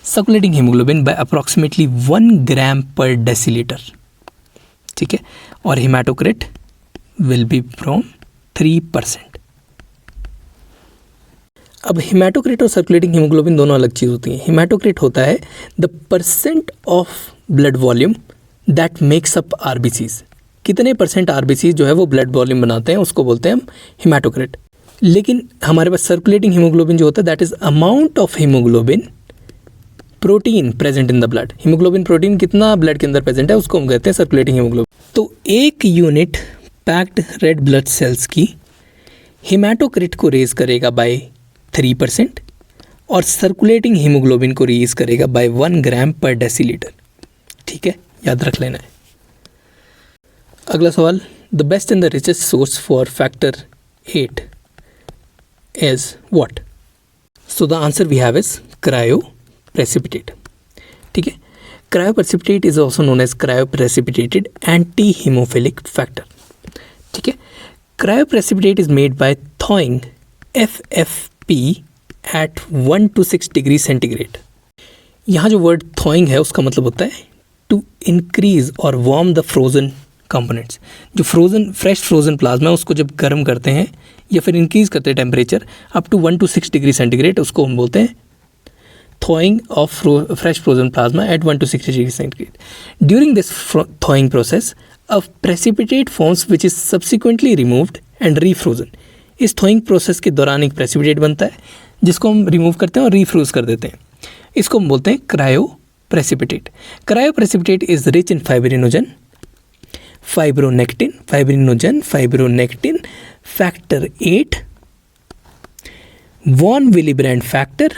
circulating hemoglobin, by approximately 1 gram per deciliter, ठीक है, और hematocrit will be from 3%। अब hematocrit और circulating hemoglobin दोनों अलग चीज़ होती हैं। hematocrit होता है the percent of blood volume that makes up RBCs। कितने % RBC जो है वो ब्लड वॉल्यूम बनाते हैं उसको बोलते हैं हम हेमाटोक्रिट। लेकिन हमारे पास सर्कुलेटिंग हीमोग्लोबिन जो होता है that is amount of haemoglobin protein present in the blood. Haemoglobin protein कितना ब्लड के अंदर प्रेजेंट है उसको हम कहते हैं सर्कुलेटिंग हीमोग्लोबिन। तो 1 unit packed red blood sales की हेमाटोक्रिट को रेज करेगा बाय 3% और सर्कुलेटिंग हीमोग्लोबिन को रेज करेगा बाय 1 ग्राम पर डेसीलीटर। ठीक है, याद रख लेना है। अगला सवाल, the best and the richest source for factor 8 is what? So the answer we have is cryoprecipitate. ठीक है, cryoprecipitate is also known as cryoprecipitated anti haemophilic factor. ठीक है, cryoprecipitate is made by thawing FFP at 1 to 6 degree centigrade. यहाँ जो word thawing है उसका मतलब होता है टू इंक्रीज और वार्म द फ्रोजन कंपोनेंट्स। जो फ्रेश फ्रोजन प्लाज्मा है उसको जब गर्म करते हैं या फिर इंक्रीज करते हैं temperature up to 1 to 6 degree centigrade, उसको हम बोलते हैं thawing of fresh frozen plasma at 1 to 6 degrees centigrade. During this thawing process, a precipitate forms which is subsequently removed and refrozen. इस thawing process के दौरान एक precipitate बनता है जिसको हम रिमूव करते हैं और रीफ्रोज कर देते हैं। इसको हम बोलते हैं cryoprecipitate. Cryoprecipitate is rich in fibrinogen, fibronectin, factor 8, von Willebrand factor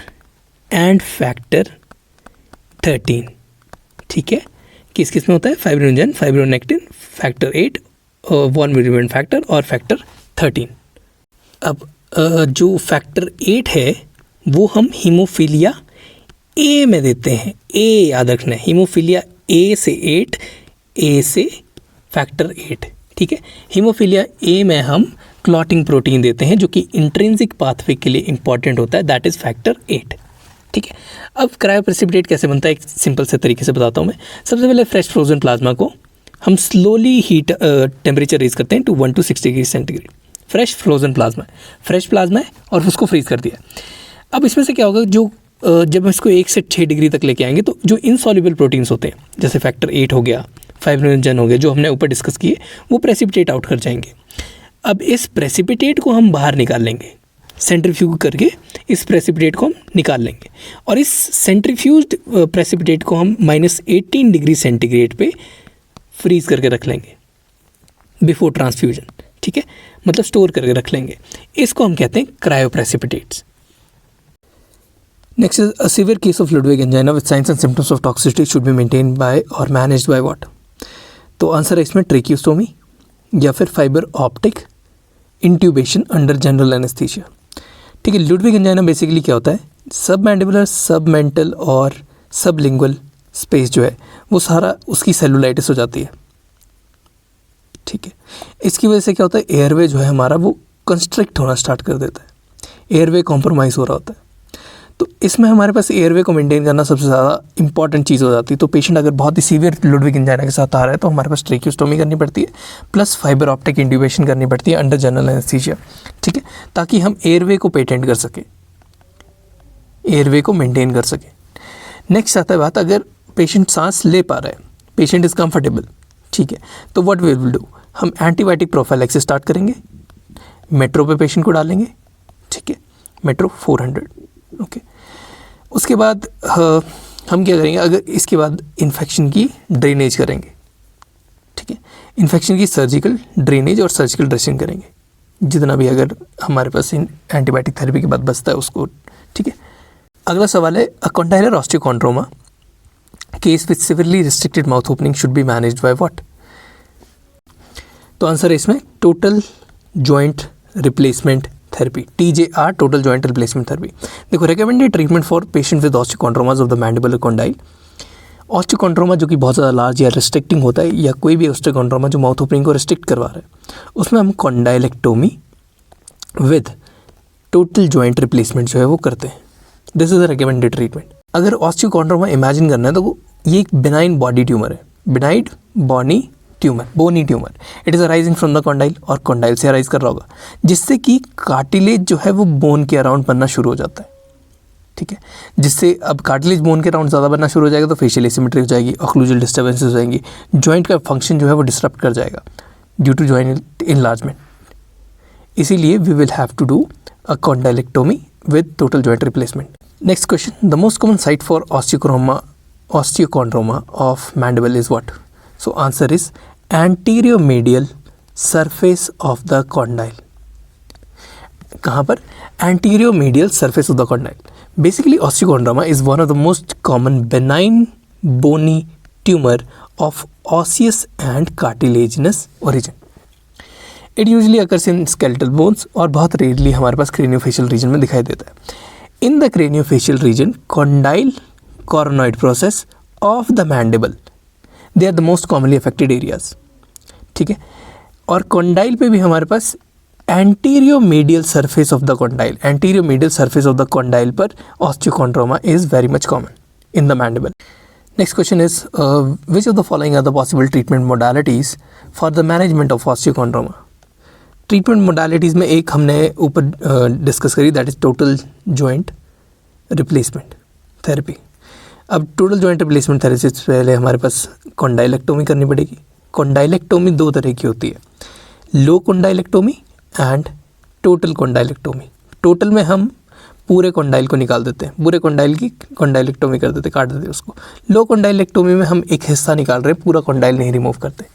and factor 13। ठीक है, किस किस में होता है? Fibrinogen, fibronectin, factor 8, von Willebrand factor और फैक्टर 13। अब जो फैक्टर 8 है वो हम हीमोफीलिया ए में देते हैं। ए याद रखना है, हीमोफीलिया ए से 8, ए से फैक्टर 8। ठीक है, हीमोफीलिया ए में हम क्लॉटिंग प्रोटीन देते हैं जो कि इंट्रिंसिक पाथवे के लिए इंपॉर्टेंट होता है, दैट इज़ फैक्टर 8। ठीक है, अब क्रायोप्रेसिपिटेट कैसे बनता है एक सिंपल से तरीके से बताता हूँ मैं। सबसे पहले फ्रेश फ्रोजन प्लाज्मा को हम स्लोली हीट टेम्परेचर रेज करते हैं to 1 to 6 degree centigrade. Fresh frozen plasma है, फ्रेश प्लाज्मा है और उसको फ्रीज कर दिया। अब इसमें से क्या होगा, जो जब हम इसको 1 से 6 डिग्री तक लेके आएंगे तो जो इनसॉल्युबल प्रोटीन्स होते हैं जैसे फैक्टर 8 हो गया, फाइब्रिनोजन हो गया, जो हमने ऊपर डिस्कस किए, वो प्रेसिपिटेट आउट कर जाएंगे। अब इस प्रेसिपिटेट को हम बाहर निकाल लेंगे, सेंट्रीफ्यूज करके इस प्रेसिपिटेट को हम निकाल लेंगे और इस सेंट्रीफ्यूज्ड प्रेसिपिटेट को हम -18 डिग्री सेंटीग्रेड पे फ्रीज करके रख लेंगे बिफोर ट्रांसफ्यूजन। ठीक है, मतलब स्टोर करके रख लेंगे। इसको हम कहते हैं cryoprecipitates. Next is a severe case of Ludwig angina with signs and symptoms of toxicity should be maintained by और मैनेज्ड बाय व्हाट? तो आंसर है इसमें ट्रेकियोस्टोमी या फिर fibre optic intubation under general anaesthesia. ठीक है, लुडविग एंजाइना बेसिकली क्या होता है, सब मैंडिबुलर, सब मेंटल और सब लिंगुअल स्पेस जो है वो सारा उसकी सेलुलाइटिस हो जाती है। ठीक है, इसकी वजह से क्या होता है, एयरवे जो है हमारा वो कंस्ट्रिक्ट होना स्टार्ट कर देता है, एयरवे कॉम्प्रोमाइज़ हो रहा होता है। तो इसमें हमारे पास एयरवे को मेंटेन करना सबसे ज़्यादा इंपॉर्टेंट चीज़ हो जाती है। तो पेशेंट अगर बहुत ही सीवियर लुडविग एंजाइना के साथ आ रहा है तो हमारे पास ट्रेकियोस्टोमी करनी पड़ती है प्लस फाइबर ऑप्टिक इंट्यूबेशन करनी पड़ती है अंडर जनरल एनेस्थीसिया। ठीक है, ताकि हम एयरवे को पेटेंट कर सकें, एयरवे को मेंटेन कर सकें। नेक्स्ट आता है बात, अगर पेशेंट सांस ले पा रहा है, पेशेंट इज़ कम्फर्टेबल, ठीक है, तो व्हाट वी विल डू, हम एंटीबायोटिक प्रोफाइलैक्सिस स्टार्ट करेंगे, मेट्रो पे पेशेंट को डालेंगे। ठीक है, मेट्रो 400। ओके, उसके बाद हम क्या करेंगे, अगर इसके बाद इन्फेक्शन की ड्रेनेज करेंगे। ठीक है, इन्फेक्शन की सर्जिकल ड्रेनेज और सर्जिकल ड्रेसिंग करेंगे, जितना भी अगर हमारे पास इन एंटीबायोटिक थेरेपी के बाद बचता है उसको। ठीक है, अगला सवाल है, a condylar osteochondroma case with severely restricted mouth opening should be managed by what? तो आंसर है इसमें total joint replacement therapy, TJR, total joint replacement therapy. देखो, recommended treatment for patient with osteochondromas of the mandibular condyle. Osteochondroma जो कि बहुत ज़्यादा large या restricting होता है, या कोई भी ऑस्टियोकॉन्ड्रोमा जो माउथ ओपनिंग को रिस्ट्रिक्ट करवा रहा है, उसमें हम condylectomy with total joint replacement जो है वो करते हैं। This is the recommended treatment. अगर ऑस्टियोकॉन्ड्रोमा इमेजिन करना है तो ये एक बिनाइन बॉडी ट्यूमर है, benign bony tumour. It is arising from the condyle, और कॉन्डाइल से अराइज कर रहा होगा, जिससे कि कार्टिलेज जो है वो बोन के अराउंड बनना शुरू हो जाता है। ठीक है, जिससे अब कार्टिलेज बोन के अराउंड ज़्यादा बनना शुरू हो जाएगा तो फेशियल एसिमेट्री हो जाएगी, ऑक्लूजल डिस्टर्बेंसेस हो जाएंगी, जॉइंट का फंक्शन जो है वो डिस्टर्ब कर जाएगा ड्यू टू जॉइंट इनलार्जमेंट। इसीलिए we will have to do a condylectomy with total joint replacement. Next question, the most common site for osteochondroma of mandible is what? So answer is anterior medial surface of the condyle. कहाँ पर? Antero medial surface of the condyle. Basically osteochondroma is one of the most common benign bony tumour of osseous and cartilaginous origin. It usually occurs in skeletal bones और बहुत rarely हमारे पास craniofacial reason में दिखाई देता है। In the craniofacial region condyle coronoid process of the mandible they are the most commonly affected areas. ठीक है, और कॉन्डाइल पे भी हमारे पास antero medial surface of the condyle, antero medial surface of the condyle पर osteochondroma is very much common in the mandible. Next question is which of the following are the possible treatment modalities for the management of osteochondroma. Treatment modalities में एक हमने ऊपर discuss करी, that is total joint replacement therapy. अब total joint replacement therapy से पहले हमारे पास कॉन्डाइलेक्टोमी करनी पड़ेगी। कॉन्डाइलेक्टोमी दो तरह की होती है, लो कॉन्डाइलेक्टोमी एंड टोटल कॉन्डाइलेक्टोमी। टोटल में हम पूरे कॉन्डाइल को निकाल देते हैं, पूरे कॉन्डाइल की कॉन्डाइलेक्टोमी कर देते, काट देते उसको। लो कॉन्डाइलेक्टोमी में हम एक हिस्सा निकाल रहे हैं, पूरा कॉन्डाइल नहीं रिमूव करते।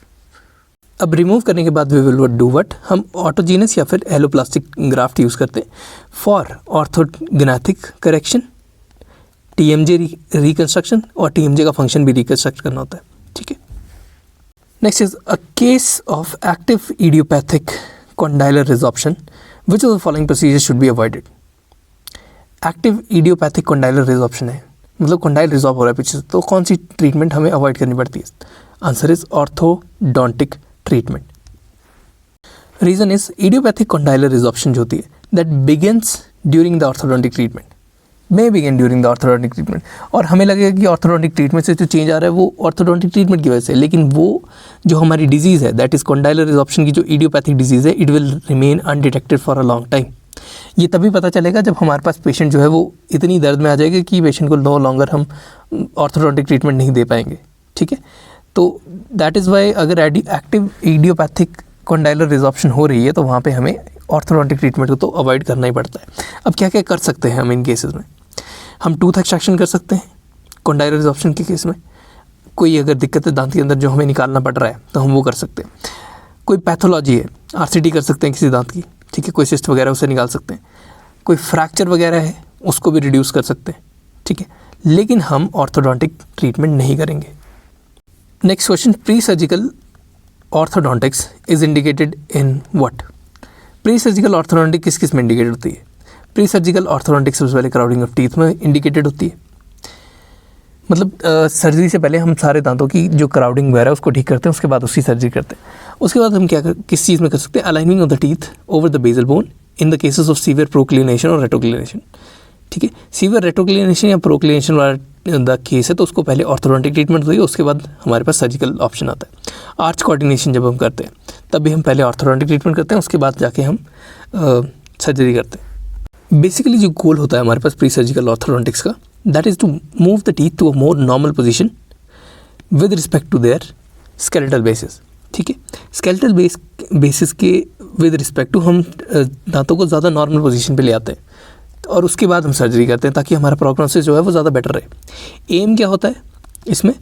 अब रिमूव करने के बाद वी विल डू व्हाट, हम ऑटोजीनस या फिर एलोप्लास्टिक ग्राफ्ट यूज़ करते हैं फॉर ऑर्थोग्नाथिक करेक्शन, टीएमजे रिकंस्ट्रक्शन, और टीएमजे का फंक्शन भी रिकंस्ट्रक्ट करना होता है। ठीक है, next is a case of active idiopathic condylar resorption, which of the following procedure should be avoided. Active idiopathic condylar resorption है, मतलब कॉन्डाइल रिजॉर्ब हो रहा है पीछे से, तो कौन सी ट्रीटमेंट हमें अवॉइड करनी पड़ती है? Answer is orthodontic treatment. Reason is idiopathic condylar resorption जो होती है that begins during the orthodontic treatment, may begin during the orthodontic treatment. और हमें लगेगा कि ऑर्थोडोंटिक ट्रीटमेंट से जो चेंज आ रहा है वो ऑर्थोडोंटिक ट्रीटमेंट की वजह से, लेकिन वो जो हमारी डिजीज़ है दैट इज़ कॉन्डाइलर रिजॉर्प्शन की जो इडियोपैथिक डिजीज़ है, it will remain undetected for a long time. ये तभी पता चलेगा जब हमारे पास पेशेंट जो है वो इतनी दर्द में आ जाएगा कि पेशेंट को नो लॉन्गर हम ऑर्थोडोंटिक ट्रीटमेंट नहीं दे पाएंगे। ठीक है, तो दैट इज़ वाई अगर एक्टिव इडियोपैथिक कॉन्डाइलर रिजॉर्प्शन हो रही है तो वहाँ पे हमें ऑर्थोडोंटिक ट्रीटमेंट को तो अवॉइड करना ही पड़ता है। अब क्या क्या कर सकते हैं हम इन केसेस में? हम टूथ एक्सट्रैक्शन कर सकते हैं कॉन्डाइलर रिजॉर्प्शन के केस में। कोई अगर दिक्कत है दांत के अंदर जो हमें निकालना पड़ रहा है तो हम वो कर सकते हैं। कोई पैथोलॉजी है, आरसीटी कर सकते हैं किसी दांत की। ठीक है, कोई सिस्ट वगैरह उसे निकाल सकते हैं। कोई फ्रैक्चर वगैरह है उसको भी रिड्यूस कर सकते हैं। ठीक है, लेकिन हम ऑर्थोडोंटिक ट्रीटमेंट नहीं करेंगे। Next question, pre surgical orthodontics is indicated in what. Pre surgical orthodontic किस किस में इंडिकेटेड होती है? प्री सर्जिकल ऑर्थोडोंटिक्स सबसे पहले क्राउडिंग ऑफ टीथ में इंडिकेटेड होती है। मतलब सर्जरी से पहले हम सारे दांतों की जो क्राउडिंग वगैरह उसको ठीक करते हैं, उसके बाद उसकी सर्जरी करते हैं। उसके बाद हम किस चीज़ में कर सकते हैं? Aligning of the teeth over the basal bone in the cases of severe proclination और रेट्रोक्लिनेशन। ठीक है, सीवियर रेट्रोक्लिनेशन या प्रोक्लिनेशन वाला द केस है तो उसको पहले ऑर्थोडोंटिक ट्रीटमेंट होती है, उसके बाद हमारे पास सर्जिकल ऑप्शन आता है। आर्च कोऑर्डिनेशन जब हम करते हैं तब भी हम पहले ऑर्थोडोंटिक ट्रीटमेंट करते हैं, उसके बाद जाके हम सर्जरी करते हैं। बेसिकली जो गोल होता है हमारे पास प्री सर्जिकल ऑर्थोडोंटिक्स का, that is to move the teeth to a more normal position with respect to their skeletal basis. ठीक है, स्केलेटल बेसिस के विद रिस्पेक्ट टू हम दांतों को ज़्यादा नॉर्मल पोजीशन पे ले आते हैं और उसके बाद हम सर्जरी करते हैं ताकि हमारा प्रोग्नोसिस जो है वो ज़्यादा बेटर रहे। एम क्या होता है इसमें?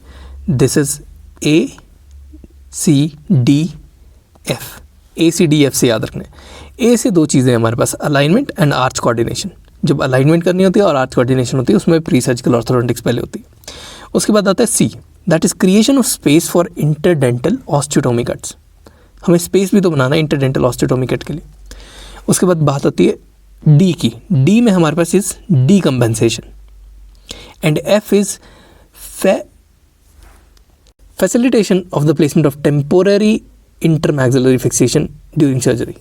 This is A C D F, A C D F से याद रखना है। ए से दो चीज़ें हमारे पास, अलाइनमेंट एंड आर्च कोऑर्डिनेशन। जब अलाइनमेंट करनी होती है और आर्च कोऑर्डिनेशन होती है उसमें प्री सर्जिकल ऑर्थोडोंटिक्स पहले होती है। उसके बाद आता है C, that is creation of space for interdental osteotomy cuts. हमें स्पेस भी तो बनाना है इंटरडेंटल ऑस्टियोटोमी कट के लिए। उसके बाद बात आती है डी की। डी में हमारे पास is decompensation and F is facilitation of the placement of temporary intermaxillary fixation during surgery.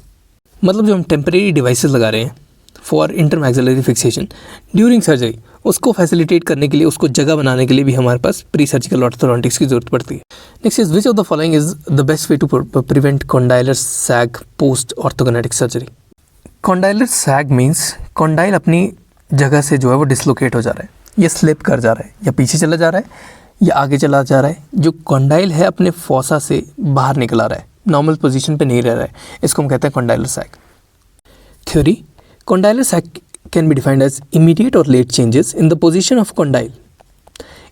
मतलब जो हम टेम्परेरी डिवाइसेस लगा रहे हैं for intermaxillary fixation during surgery, उसको फैसिलिटेट करने के लिए, उसको जगह बनाने के लिए भी हमारे पास प्री सर्जिकल ऑर्थोडोंटिक्स की जरूरत पड़ती है। Next is which of the following is the best way to prevent condylar sag post orthognathic surgery. Condylar sag means condyle अपनी जगह से जो है वो डिसलोकेट हो जा रहा है, या स्लिप कर जा रहा है, या पीछे चला जा रहा है, या आगे चला जा रहा है। जो कॉन्डाइल है अपने फोसा से बाहर निकल आ रहा है, नॉर्मल पोजीशन पे नहीं रह रहा है, इसको हम कहते हैं condylar sag. Theory, condylar sag can be defined as immediate or late changes in the position of condyle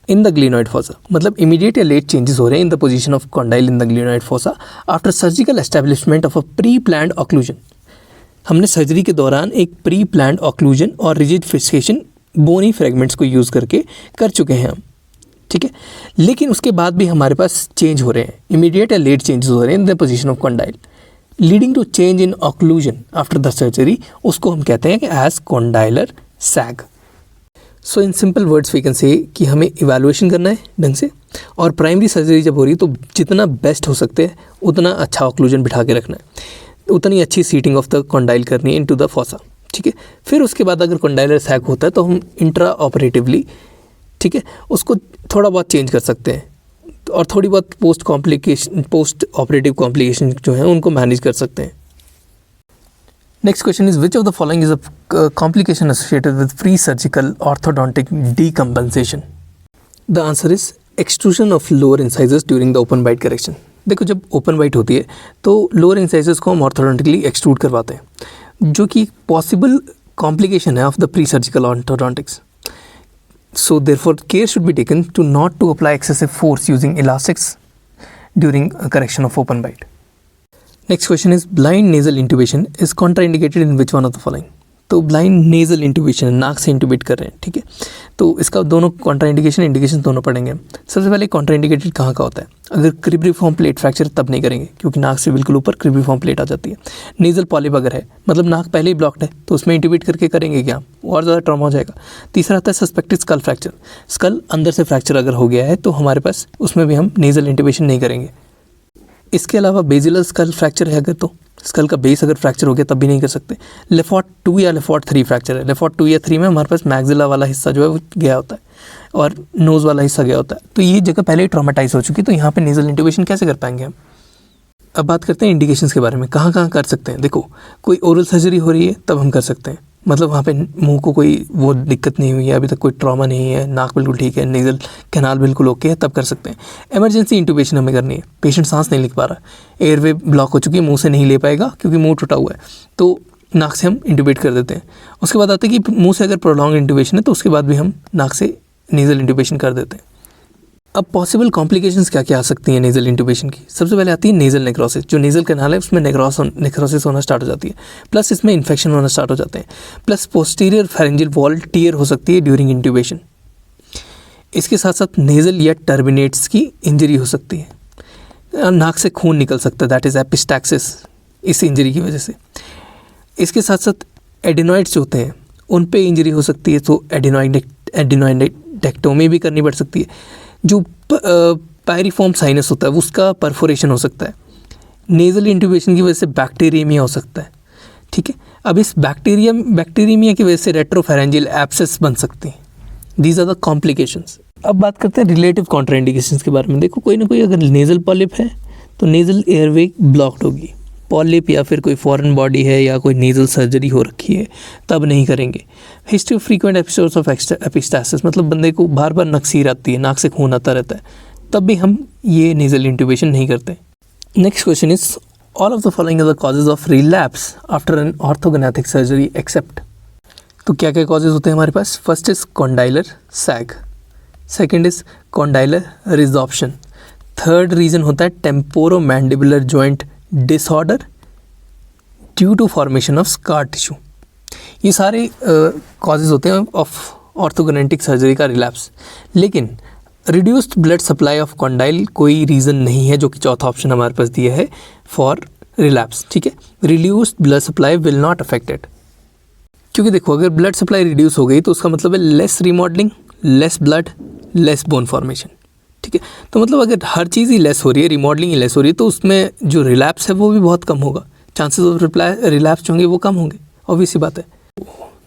in the glenoid fossa, मतलब इमीडिएट या लेट चेंजेस हो रहे हैं in the position of condyle in the glenoid fossa after surgical establishment of a pre planned occlusion. हमने surgery के दौरान एक pre planned occlusion और रिजिड फिक्सेशन बोनी फ्रेगमेंट्स को यूज़ करके कर चुके हैं हम, ठीक है। लेकिन उसके बाद भी हमारे पास चेंज हो रहे हैं, इमीडिएट या लेट चेंजेस हो रहे हैं in the position of condyle leading to change in occlusion after the surgery, उसको हम कहते हैं कि as condylar sag. So in simple words we can say कि हमें इवैल्यूएशन करना है ढंग से, और प्राइमरी सर्जरी जब हो रही है तो जितना बेस्ट हो सकते हैं उतना अच्छा ऑक्लूजन बिठा के रखना है, उतनी अच्छी सीटिंग ऑफ द कॉन्डाइल करनी है इनटू द फोसा, ठीक है। फिर उसके बाद अगर कॉन्डाइलर सैग होता है तो हम इंट्रा ऑपरेटिवली, ठीक है, उसको थोड़ा बहुत चेंज कर सकते हैं और थोड़ी बहुत पोस्ट ऑपरेटिव कॉम्प्लिकेशन जो है उनको मैनेज कर सकते हैं। Next question is which of the following is a complication associated with pre surgical orthodontic decompensation. The answer is extrusion of lower incisors during the open bite correction. देखो, जब open bite होती है तो lower इंसाइजेस को हम ऑर्थोडोंटिकली extrude करवाते हैं, जो कि पॉसिबल कॉम्प्लिकेशन है of the pre surgical orthodontics. So therefore care should be taken to not to apply excessive force using elastics during a correction of open bite. Next question is blind nasal intubation is contraindicated in which one of the following? तो blind nasal intubation, नाक से intubate कर रहे हैं, ठीक है, तो इसका दोनों कॉन्ट्राइंडिकेशन इंडिकेशन दोनों पढ़ेंगे। सबसे पहले कॉन्ट्राइंडिकेटेड कहाँ का होता है? अगर क्रिब्रिफॉर्म प्लेट फ्रैक्चर तब नहीं करेंगे क्योंकि नाक से बिल्कुल ऊपर क्रिब्रिफॉर्म प्लेट आ जाती है। नेज़ल पॉलिप अगर है, मतलब नाक पहले ही ब्लॉक्ड है, तो उसमें इंट्यूबेट करके करेंगे क्या, और ज़्यादा ट्रॉमा हो जाएगा। तीसरा आता है सस्पेक्टेड स्कल फ्रैक्चर, स्कल अंदर से फ्रैक्चर अगर हो गया है तो हमारे पास उसमें भी हम नेज़ल इंट्यूबेशन नहीं करेंगे। इसके अलावा बेजिलर स्कल फ्रैक्चर है अगर, तो स्कल का बेस अगर फ्रैक्चर हो गया तब भी नहीं कर सकते। लेफॉर्ट 2 या लेफॉर्ट 3 फ्रैक्चर है, लेफॉर्ट 2 या 3 में हमारे पास मैक्सिला वाला हिस्सा जो है वो गया होता है और नोज़ वाला हिस्सा गया होता है, तो ये जगह पहले ही ट्रॉमेटाइज हो चुकी है, तो यहाँ पे नेज़ल इंट्यूबेशन कैसे कर पाएंगे हम। अब बात करते हैं इंडिकेशंस के बारे में, कहाँ कहाँ कर सकते हैं। देखो, कोई ओरल सर्जरी हो रही है तब हम कर सकते हैं, मतलब वहाँ पे मुंह को कोई वो दिक्कत नहीं हुई है, अभी तक कोई ट्रॉमा नहीं है, नाक बिल्कुल ठीक है, नेज़ल कैनाल बिल्कुल ओके है, तब कर सकते हैं। इमरजेंसी इंट्यूबेशन हमें करनी है, पेशेंट सांस नहीं ले पा रहा, एयरवे ब्लॉक हो चुकी है, मुंह से नहीं ले पाएगा क्योंकि मुंह टूटा हुआ है, तो नाक से हम इंट्यूबेट कर देते हैं। उसके बाद आते हैं कि मुंह से अगर प्रोलॉन्ग इंट्यूबेशन है तो उसके बाद भी हम नाक से नेज़ल इंट्यूबेशन कर देते हैं। अब पॉसिबल कॉम्प्लिकेशंस क्या क्या आ सकती हैं नेज़ल इंट्यूबेशन की। सबसे पहले आती है नेज़ल नेक्रोसिस, जो नेज़ल कैनाल है उसमें नेक्रोसिस होना स्टार्ट हो जाती है, प्लस इसमें इन्फेक्शन होना स्टार्ट हो जाते हैं, plus posterior pharyngeal wall tear हो सकती है ड्यूरिंग इंट्यूबेशन। इसके साथ साथ नेज़ल या टर्बिनेट्स की इंजरी हो सकती है, नाक से खून निकल सकता है, दैट इज़ एपिस्टैक्सिस, इस इंजरी की वजह से। इसके साथ साथ एडिनॉइड्स होते हैं उन पे इंजरी हो सकती है, तो एडिनॉइडेक्टोमी भी करनी पड़ सकती है। जो पायरिफॉर्म साइनस होता है उसका परफोरेशन हो सकता है। नेज़ल इंट्यूबेशन की वजह से बैक्टीरियमिया हो सकता है, ठीक है। अब इस बैक्टीरियमिया की वजह से रेट्रोफेरेंजियल एब्सेस बन सकती हैं। These are the complications. अब बात करते हैं रिलेटिव कॉन्ट्राइंडिकेशंस के बारे में। देखो, कोई ना कोई अगर नेज़ल पॉलिप है तो नेज़ल एयरवे ब्लॉक्ड होगी, पॉलिप या फिर कोई फॉरेन बॉडी है या कोई नेज़ल सर्जरी हो रखी है तब नहीं करेंगे। History of frequent episodes of epistaxis, मतलब बंदे को बार बार नक्सीर आती है, नाक से खून आता रहता है, तब भी हम ये नेज़ल इंट्यूबेशन नहीं करते। Next question is all of the following are the causes of relapse after an orthognathic surgery except. तो क्या क्या कॉजेज होते हैं हमारे पास। First is condylar sag, second is condylar resorption, third reason होता है temporomandibular joint disorder due to formation of scar tissue. ये सारे कॉजेज होते हैं ऑफ ऑर्थोग्नेटिक सर्जरी का रिलैप्स। लेकिन reduced blood supply of condyle कोई रीज़न नहीं है, जो कि चौथा ऑप्शन हमारे पास दिया है फॉर रिलैप्स, ठीक है। Reduced blood supply will not affect it, क्योंकि देखो अगर ब्लड सप्लाई रिड्यूस हो गई तो उसका मतलब है less remodelling, less blood, less bone formation, ठीक है। तो मतलब अगर हर चीज़ ही लेस हो रही है, रिमॉडलिंग ही लेस हो रही है, तो उसमें जो रिलैप्स है वो भी बहुत कम होगा, चांसेस ऑफ रिलैप्स जो होंगे वो कम होंगे, ऑब्वियस सी बात है।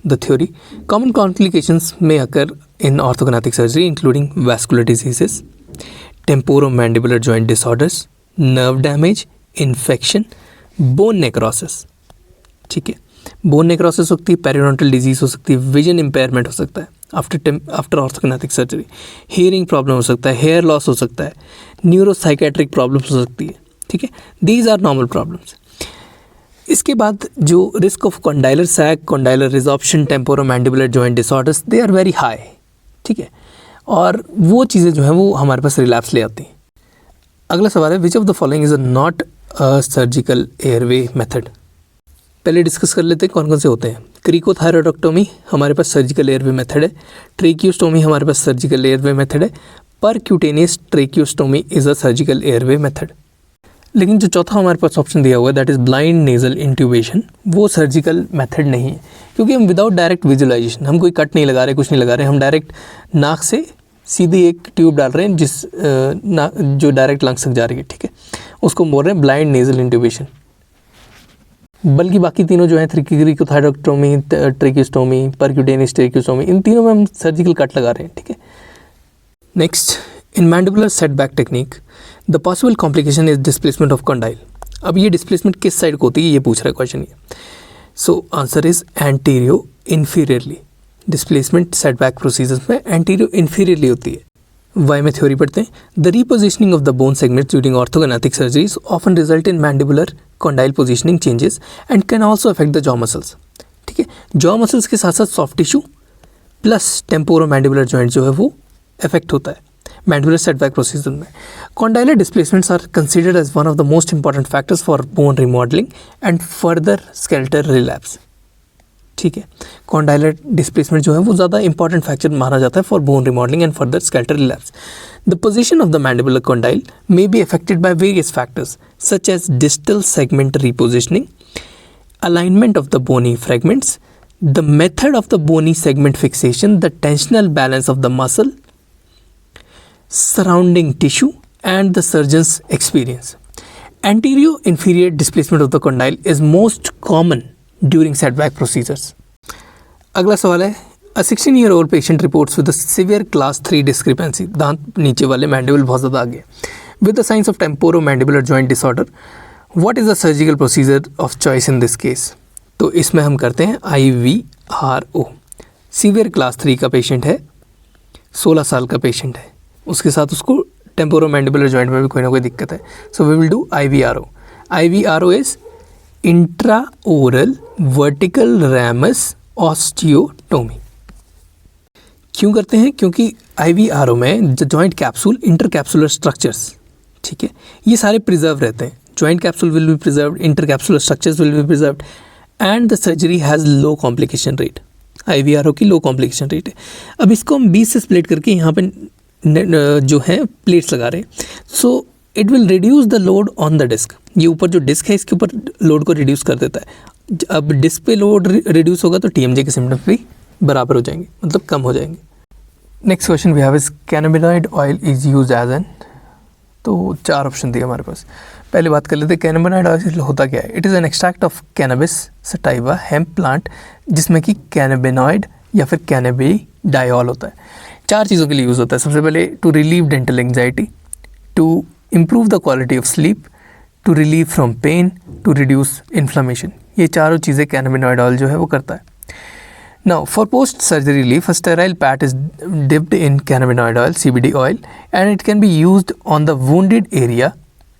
द थ्योरी कॉमन कॉम्प्लिकेशंस में occur in orthognathic surgery including vascular diseases, temporomandibular joint disorders, nerve damage, infection, bone necrosis, ठीक है। बोन नेक्रोसिस हो सकती है, पेरियोडोंटल डिजीज़ हो सकती है, विजन इम्पेयरमेंट हो सकता है आफ्टर ऑर्थोग्नेथिक सर्जरी, हियरिंग प्रॉब्लम हो सकता है, हेयर लॉस हो सकता है, न्यूरोसाइकेट्रिक प्रॉब्लम्स हो सकती है, ठीक है। These are normal problems. इसके बाद जो risk of condylar sag, condylar resorption, temporomandibular joint disorders, they are very high, ठीक है। और वो चीज़ें जो हैं वो हमारे पास रिलैप्स ले आती हैं। अगला सवाल है, which of the following is not a surgical airway method. पहले डिस्कस कर लेते हैं कौन कौन से होते हैं। क्रिकोथायरॉयडक्टोमी हमारे पास सर्जिकल एयरवे मेथड है। ट्रेकियोस्टोमी हमारे पास सर्जिकल एयरवे मेथड है। Percutaneous tracheostomy is a surgical airway method. लेकिन जो चौथा हमारे पास ऑप्शन दिया हुआ है that is blind nasal intubation, वो सर्जिकल मेथड नहीं है, क्योंकि हम विदाउट डायरेक्ट विजुअलाइजेशन, हम कोई कट नहीं लगा रहे, कुछ नहीं लगा रहे, हम डायरेक्ट नाक से सीधी एक ट्यूब डाल रहे हैं जो डायरेक्ट लंग्स तक जा रही है, ठीक है, उसको बोल रहे हैं ब्लाइंड नेजल इंट्यूबेशन। बल्कि बाकी तीनों जो है क्रिकोथायरॉयडक्टोमी, ट्रेकियोस्टोमी, परक्यूटेनियस ट्रेकियोस्टोमी, इन तीनों में हम सर्जिकल कट लगा रहे हैं, ठीक है। Next, in mandibular setback technique the possible complication is displacement of condyle. अब ये डिस्प्लेसमेंट किस साइड को होती है ये पूछ रहा है क्वेश्चन ये। So answer is antero inferiorly. Displacement setback procedures में एंटीरियो इन्फीरियरली होती है। वाई में थ्योरी पढ़ते हैं। The repositioning of the bone segments during orthognathic surgeries often result in mandibular condyle positioning changes and can also affect the jaw muscles, ठीक है। Jaw muscles के साथ साथ soft tissue plus temporomandibular joint जो है वो अफेक्ट होता है मैंडिबुलर सेटबैक प्रोसीजर में। Condylar displacements are considered as one of the most important factors for bone remodelling and further skeletal relapse, ठीक है। कॉन्डाइलर डिस्प्लेसमेंट जो है वो ज़्यादा इंपॉर्टेंट फैक्टर माना जाता है for bone remodelling and further skeletal relapse. The position of the mandibular condyle may be affected by various factors such as distal segment repositioning, alignment of the bony fragments, the method of the bony segment fixation, the tensional balance of the muscle, surrounding tissue, and the surgeon's experience. Anterior inferior displacement of the condyle is most common during setback procedures. अगला सवाल है, a 16-year-old patient reports with a severe class 3 discrepancy, दांत नीचे वाले mandible बहुत ज़्यादा आगे, with the signs of temporomandibular joint disorder. What is the surgical procedure of choice in this case? तो इसमें हम करते हैं IVRO। सीवियर क्लास 3 का पेशेंट है, 16 साल का पेशेंट है, उसके साथ उसको टेम्पोरोमैंडिबुलर जॉइंट में भी कोई ना कोई दिक्कत है। So we will do IVRO। IVRO is intraoral vertical ramus osteotomy. क्यों करते हैं? क्योंकि IVRO में जॉइंट कैप्सूल इंटरकैप्सुलर स्ट्रक्चर्स, ठीक है, ये सारे प्रिजर्व रहते हैं। Joint capsule will be preserved, intercapsular structures will be preserved and the surgery has low complication rate. IVRO की लो कॉम्प्लिकेशन रेट है। अब इसको हम 20 से स्प्लिट करके यहाँ पे जो है प्लेट्स लगा रहे हैं। So it will reduce the load on the disc. ये ऊपर जो डिस्क है इसके ऊपर लोड को रिड्यूस कर देता है। अब डिस्क पे लोड रिड्यूस होगा तो TMJ के सिम्टम्स भी बराबर हो जाएंगे, मतलब कम हो जाएंगे। Next question we have is cannabinoid oil is use as an, तो 4 ऑप्शन दिए हमारे पास। पहले बात कर लेते हैं कैनाबिनॉइड ऑयल होता क्या है। It is an extract of cannabis sativa hemp plant, जिसमें कि कैनाबिनॉइड या फिर कैनाबिडाइल होता है। 4 चीज़ों के लिए यूज़ होता है। सबसे पहले to relieve dental anxiety, to improve the quality of sleep, to relieve from pain, to reduce inflammation. ये चारों चीज़ें कैनाबिनॉइड ऑयल जो है वो करता है। Now, for post-surgery relief, a sterile pad is dipped in cannabinoid oil, CBD oil, and it can be used on the wounded area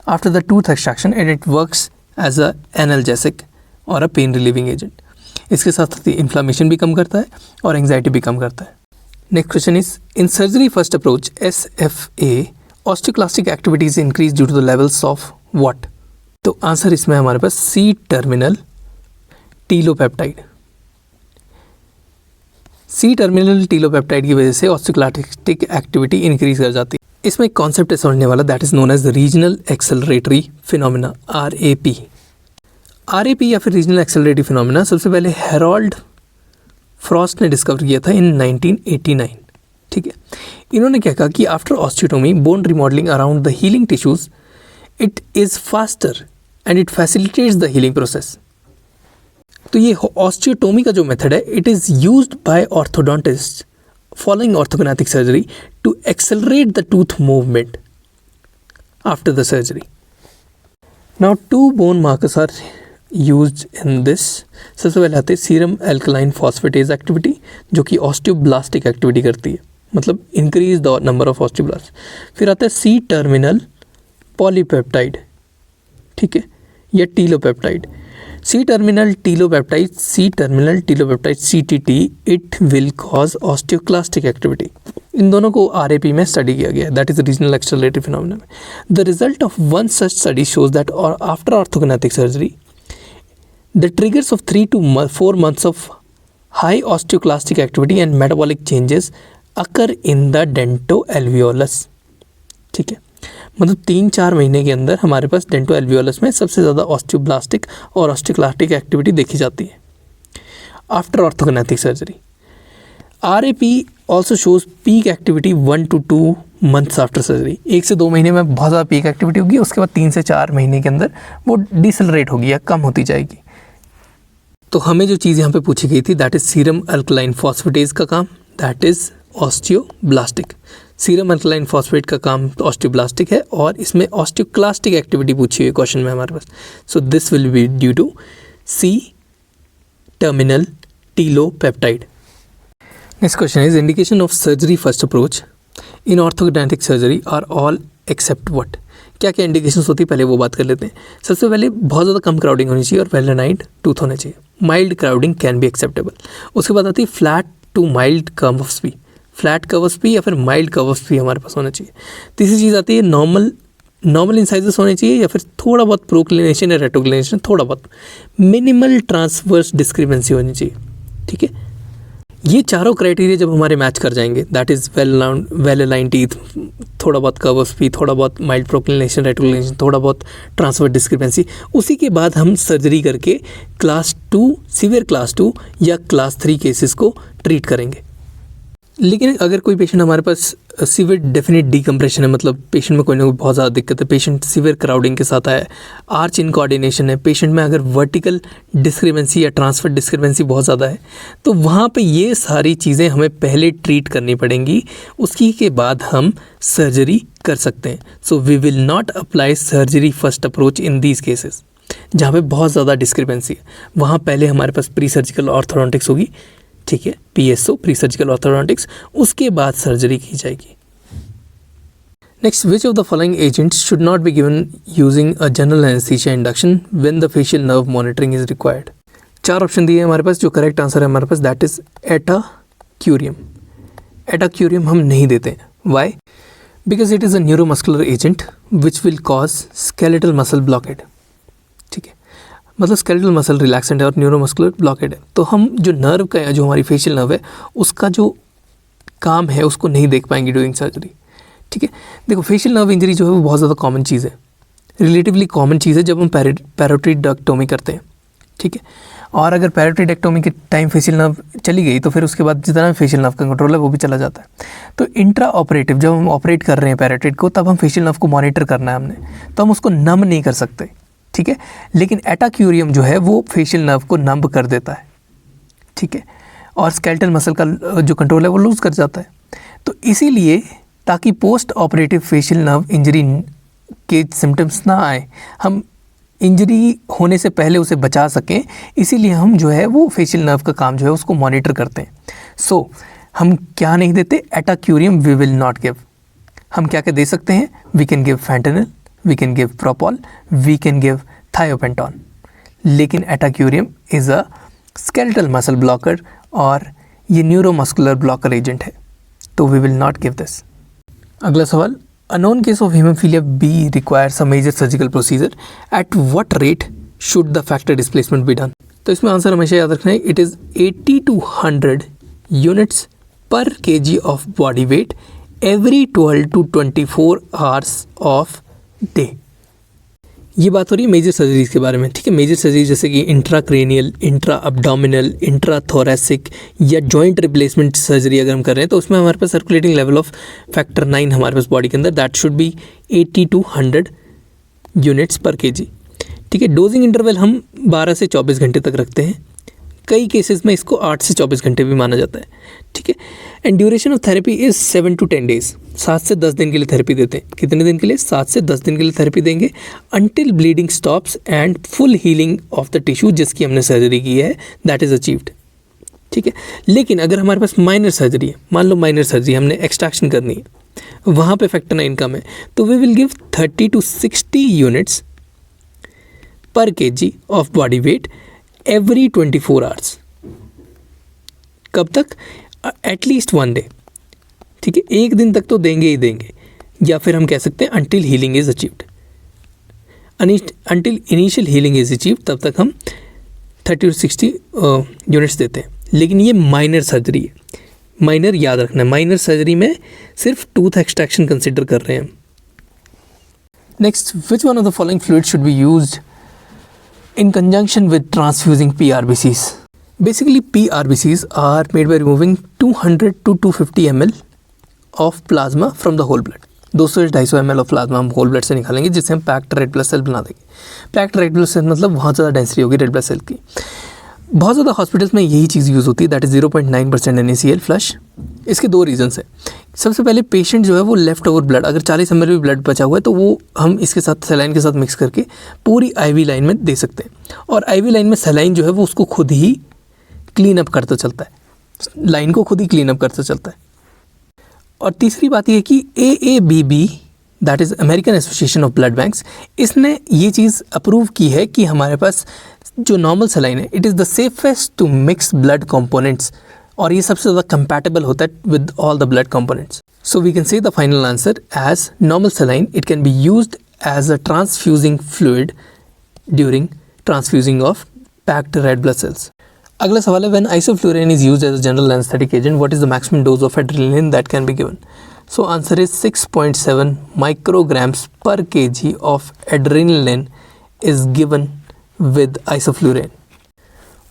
after the tooth extraction, and it works as a analgesic or a pain relieving agent. इसके साथ साथ inflammation भी कम करता है और anxiety भी कम करता है। Next question is, in surgery first approach SFA, osteoclastic activities increase due to the levels of what? तो आंसर इसमें हमारे पास C terminal telopeptide. C terminal telopeptide की वजह से ऑस्टियोक्लास्टिक एक्टिविटी इंक्रीज कर जाती है। इसमें एक कॉन्सेप्ट है समझने वाला, that is known as regional acceleratory phenomena, RAP। RAP या फिर रीजनल एक्सेलरेटरी फिनोमिना सबसे पहले हेरोल्ड फ्रॉस्ट ने डिस्कवर किया था इन 1989, ठीक है। इन्होंने क्या कहा कि after osteotomy bone remodelling around the healing tissues, it is faster and it facilitates the healing process. तो ये ऑस्टियोटोमी का जो मेथड है, it is used by orthodontist following orthognathic surgery to accelerate the tooth movement after the surgery. Now 2 bone markers are used in this. सबसे पहले आते हैं serum alkaline phosphatase activity, जो कि ऑस्टियोब्लास्टिक एक्टिविटी करती है, मतलब increase the number of osteoblast. फिर आता है C टर्मिनल पॉलीपेप्टाइड, ठीक है, या telopeptide. C terminal telopeptide CTT, it will cause osteoclastic activity. इन दोनों को RAP में स्टडी किया गया है, that is regional accelerative phenomena में। The result of one such study shows that after orthognathic surgery the triggers of 3 to 4 months of high osteoclastic activity and metabolic changes occur in the dento alveolus. ठीक है, मतलब 3-4 महीने के अंदर हमारे पास dento alveolus में सबसे ज़्यादा ऑस्टियोब्लास्टिक और ऑस्टियोक्लास्टिक एक्टिविटी देखी जाती है after orthognathic surgery. RAP also shows peak activity 1 to 2 months after surgery. 1 से 2 महीने में बहुत ज़्यादा पीक एक्टिविटी होगी, उसके बाद 3 से 4 महीने के अंदर वो डिसलरेट होगी या कम होती जाएगी। तो हमें जो चीज़ यहाँ पे पूछी गई थी that is serum alkaline phosphatase का काम, that is osteoblastic. Serum alkaline phosphate का काम ऑस्टियोब्लास्टिक है और इसमें ऑस्टियोक्लास्टिक एक्टिविटी पूछी हुई है क्वेश्चन में हमारे पास। So this will be due to C terminal telopeptide. Next question is indication of surgery first approach in orthognathic surgery are all except what. क्या क्या इंडिकेशंस होती है पहले वो बात कर लेते हैं। सबसे पहले बहुत ज़्यादा कम क्राउडिंग होनी चाहिए और वेल अलाइंड टूथ होना चाहिए। Mild crowding can be acceptable. उसके बाद आती है flat to mild curve of Spee, flat curve of Spee या फिर माइल्ड कर्व ऑफ स्पी हमारे पास होना चाहिए। तीसरी चीज़ आती है नॉर्मल इंसाइजेस होने चाहिए या फिर थोड़ा बहुत प्रोक्लिनेशन या रेट्रोक्लिनेशन, थोड़ा बहुत मिनिमल ट्रांसवर्स डिस्क्रिपेंसी होनी चाहिए। ठीक है, ये चारों क्राइटेरिया जब हमारे मैच कर जाएंगे that is well align teeth, थोड़ा बहुत कर्व ऑफ स्पी, थोड़ा बहुत माइल्ड प्रोक्लिनेशन, रेट्रोक्लिनेशन, थोड़ा बहुत ट्रांसवर्स डिस्क्रिपेंसी, उसी के बाद हम सर्जरी करके क्लास 2 सीवियर क्लास 2 या क्लास 3 केसेस को ट्रीट करेंगे। लेकिन अगर कोई पेशेंट हमारे पास सीवियर डेफिनेट डीकम्प्रेशन है, मतलब पेशेंट में कोई ना कोई बहुत ज़्यादा दिक्कत है, पेशेंट सीवियर क्राउडिंग के साथ आया है, आर्च इनकोऑर्डिनेशन है, पेशेंट में अगर वर्टिकल डिस्क्रिपेंसी या ट्रांसफर डिस्क्रिपेंसी बहुत ज़्यादा है, तो वहाँ पे ये सारी चीज़ें हमें पहले ट्रीट करनी पड़ेंगी, उसकी के बाद हम सर्जरी कर सकते हैं। So we will not apply surgery first approach in these cases. जहाँ पे बहुत ज़्यादा डिस्क्रिपेंसी है वहाँ पहले हमारे पास प्री सर्जिकल ऑर्थोडोंटिक्स होगी। ठीक है, PSO प्री सर्जिकल ऑर्थोडोंटिक्स, उसके बाद सर्जरी की जाएगी। Next, which of the following agents should not be given using a general anaesthesia induction when the facial nerve monitoring is required. 4 option दिए हैं हमारे पास, जो करेक्ट आंसर है हमारे पास दैट इज एटाक्यूरियम। एटाक्यूरियम हम नहीं देते हैं, why? Because it is a neuromuscular agent which will cause skeletal muscle blockade. ठीक है, मतलब स्केलेटल मसल रिलैक्सेंट है और न्यूरोमस्कुलर ब्लॉकेड है, तो हम जो नर्व का जो हमारी फेशियल नर्व है उसका जो काम है उसको नहीं देख पाएंगे ड्यूरिंग सर्जरी। ठीक है, देखो फेशियल नर्व इंजरी जो है वो बहुत ज़्यादा कॉमन चीज़ है, रिलेटिवली कॉमन चीज़ है जब हम पैरोटिडेक्टोमी करते हैं। ठीक है, और अगर पैरोटिडेक्टोमी के टाइम फेशियल नर्व चली गई तो फिर उसके बाद जितना फेशियल नर्व का कंट्रोल है वो भी चला जाता है। तो इंट्रा ऑपरेटिव जब हम ऑपरेट कर रहे हैं पैरोटिड को, तब हम फेशियल नर्व को मॉनिटर करना है हमने, तो हम उसको नम नहीं कर सकते। ठीक है, लेकिन एटाक्यूरियम जो है वो फेशियल नर्व को नंब कर देता है। ठीक है, और स्केलेटल मसल का जो कंट्रोल है वो लूज़ कर जाता है। तो इसीलिए ताकि post operative facial nerve injury के सिम्टम्स ना आए, हम इंजरी होने से पहले उसे बचा सकें, इसीलिए हम जो है वो फेशियल नर्व का काम जो है उसको मॉनिटर करते हैं। सो हम क्या नहीं देते, atracurium we will not give. हम क्या क्या दे सकते हैं, we can give fentanyl, we can give propofol, we can give thiopentone, लेकिन atracurium is a skeletal muscle blocker और ये न्यूरोमस्कुलर ब्लॉकर एजेंट है, तो we will not give this. अगला सवाल, a known case of haemophilia B requires a major surgical procedure, at what rate should the factor displacement be done. तो इसमें answer हमेशा याद रखना है, it is 80 to 100 units per kg of body weight every 12 to 24 hours of day. ये बात हो रही है मेजर सर्जरीज के बारे में। ठीक है, मेजर सर्जरी जैसे कि इंट्राक्रेनियल, इंट्रा अब्डोमिनल, इंट्राथोरेसिक या जॉइंट रिप्लेसमेंट सर्जरी अगर हम कर रहे हैं तो उसमें हमारे पास सर्कुलेटिंग लेवल ऑफ फैक्टर 9 हमारे पास बॉडी के अंदर, that should be 80 to 100 units per kg। ठीक है, डोजिंग इंटरवल हम 12 से 24 घंटे तक रखते हैं, कई केसेस में इसको 8 से 24 घंटे भी माना जाता है। ठीक है, and duration of therapy is 7 to 10 days, 7 से 10 दिन के लिए थेरेपी देते हैं। कितने दिन के लिए? 7 से 10 दिन के लिए थेरेपी देंगे, until bleeding stops and full healing of the tissue जिसकी हमने सर्जरी की है दैट इज़ अचीव्ड। ठीक है, लेकिन अगर हमारे पास माइनर सर्जरी है, मान लो माइनर सर्जरी हमने एक्सट्रैक्शन करनी है, वहाँ पे फैक्टर 9 कम है, तो we will give 30 to 60 units per kg of body weight every 24 hours. कब तक? एटलीस्ट 1 डे, ठीक है, एक दिन तक तो देंगे ही देंगे, या फिर हम कह सकते हैं until healing is achieved. Until initial healing is achieved तब तक हम 30 to 60 यूनिट्स देते हैं। लेकिन ये माइनर सर्जरी है, माइनर याद रखना है, माइनर सर्जरी में सिर्फ टूथ एक्सट्रैक्शन कंसिडर कर रहे हैं। Next, which one of the following fluid should be used in conjunction with transfusing PRBCs? Basically, PRBCs are made by removing 200 to 250 ml of plasma from the whole blood. 200 से 250 ml of plasma हम whole blood से निकालेंगे, जिससे हम packed red blood cell बना देंगे। Packed red blood cell मतलब बहुत ज़्यादा डेंसिटी होगी रेड ब्लड सेल की। बहुत ज़्यादा हॉस्पिटल्स में यही चीज़ यूज़ होती है, दैट इज़ 0.9% NaCl फ्लश। इसके 2 रीजन्स हैं। सबसे पहले पेशेंट जो है वो लेफ्ट ओवर ब्लड, अगर 40 ml भी ब्लड बचा हुआ है तो वो हम इसके साथ सलाइन के साथ मिक्स करके पूरी IV लाइन में दे सकते हैं। और IV लाइन में सलाइन जो है वो उसको खुद ही क्लीन अप करता चलता है, लाइन को खुद ही क्लीन अप करता चलता है। और तीसरी बात यह कि AABB that is American association of blood banks, इसने ये चीज़ अप्रूव की है कि हमारे पास जो नॉर्मल सलाइन है it is the safest to mix blood components, और ये सबसे ज़्यादा कंपैटिबल होता है with all the blood components. So we can say the final answer as normal saline it can be used as a transfusing fluid during transfusing of packed red blood cells. अगला सवाल है, when isoflurane is used as a general anaesthetic agent what is the maximum dose of adrenaline that can be given? So answer is 6.7 micrograms per kg of adrenaline is given with isoflurane।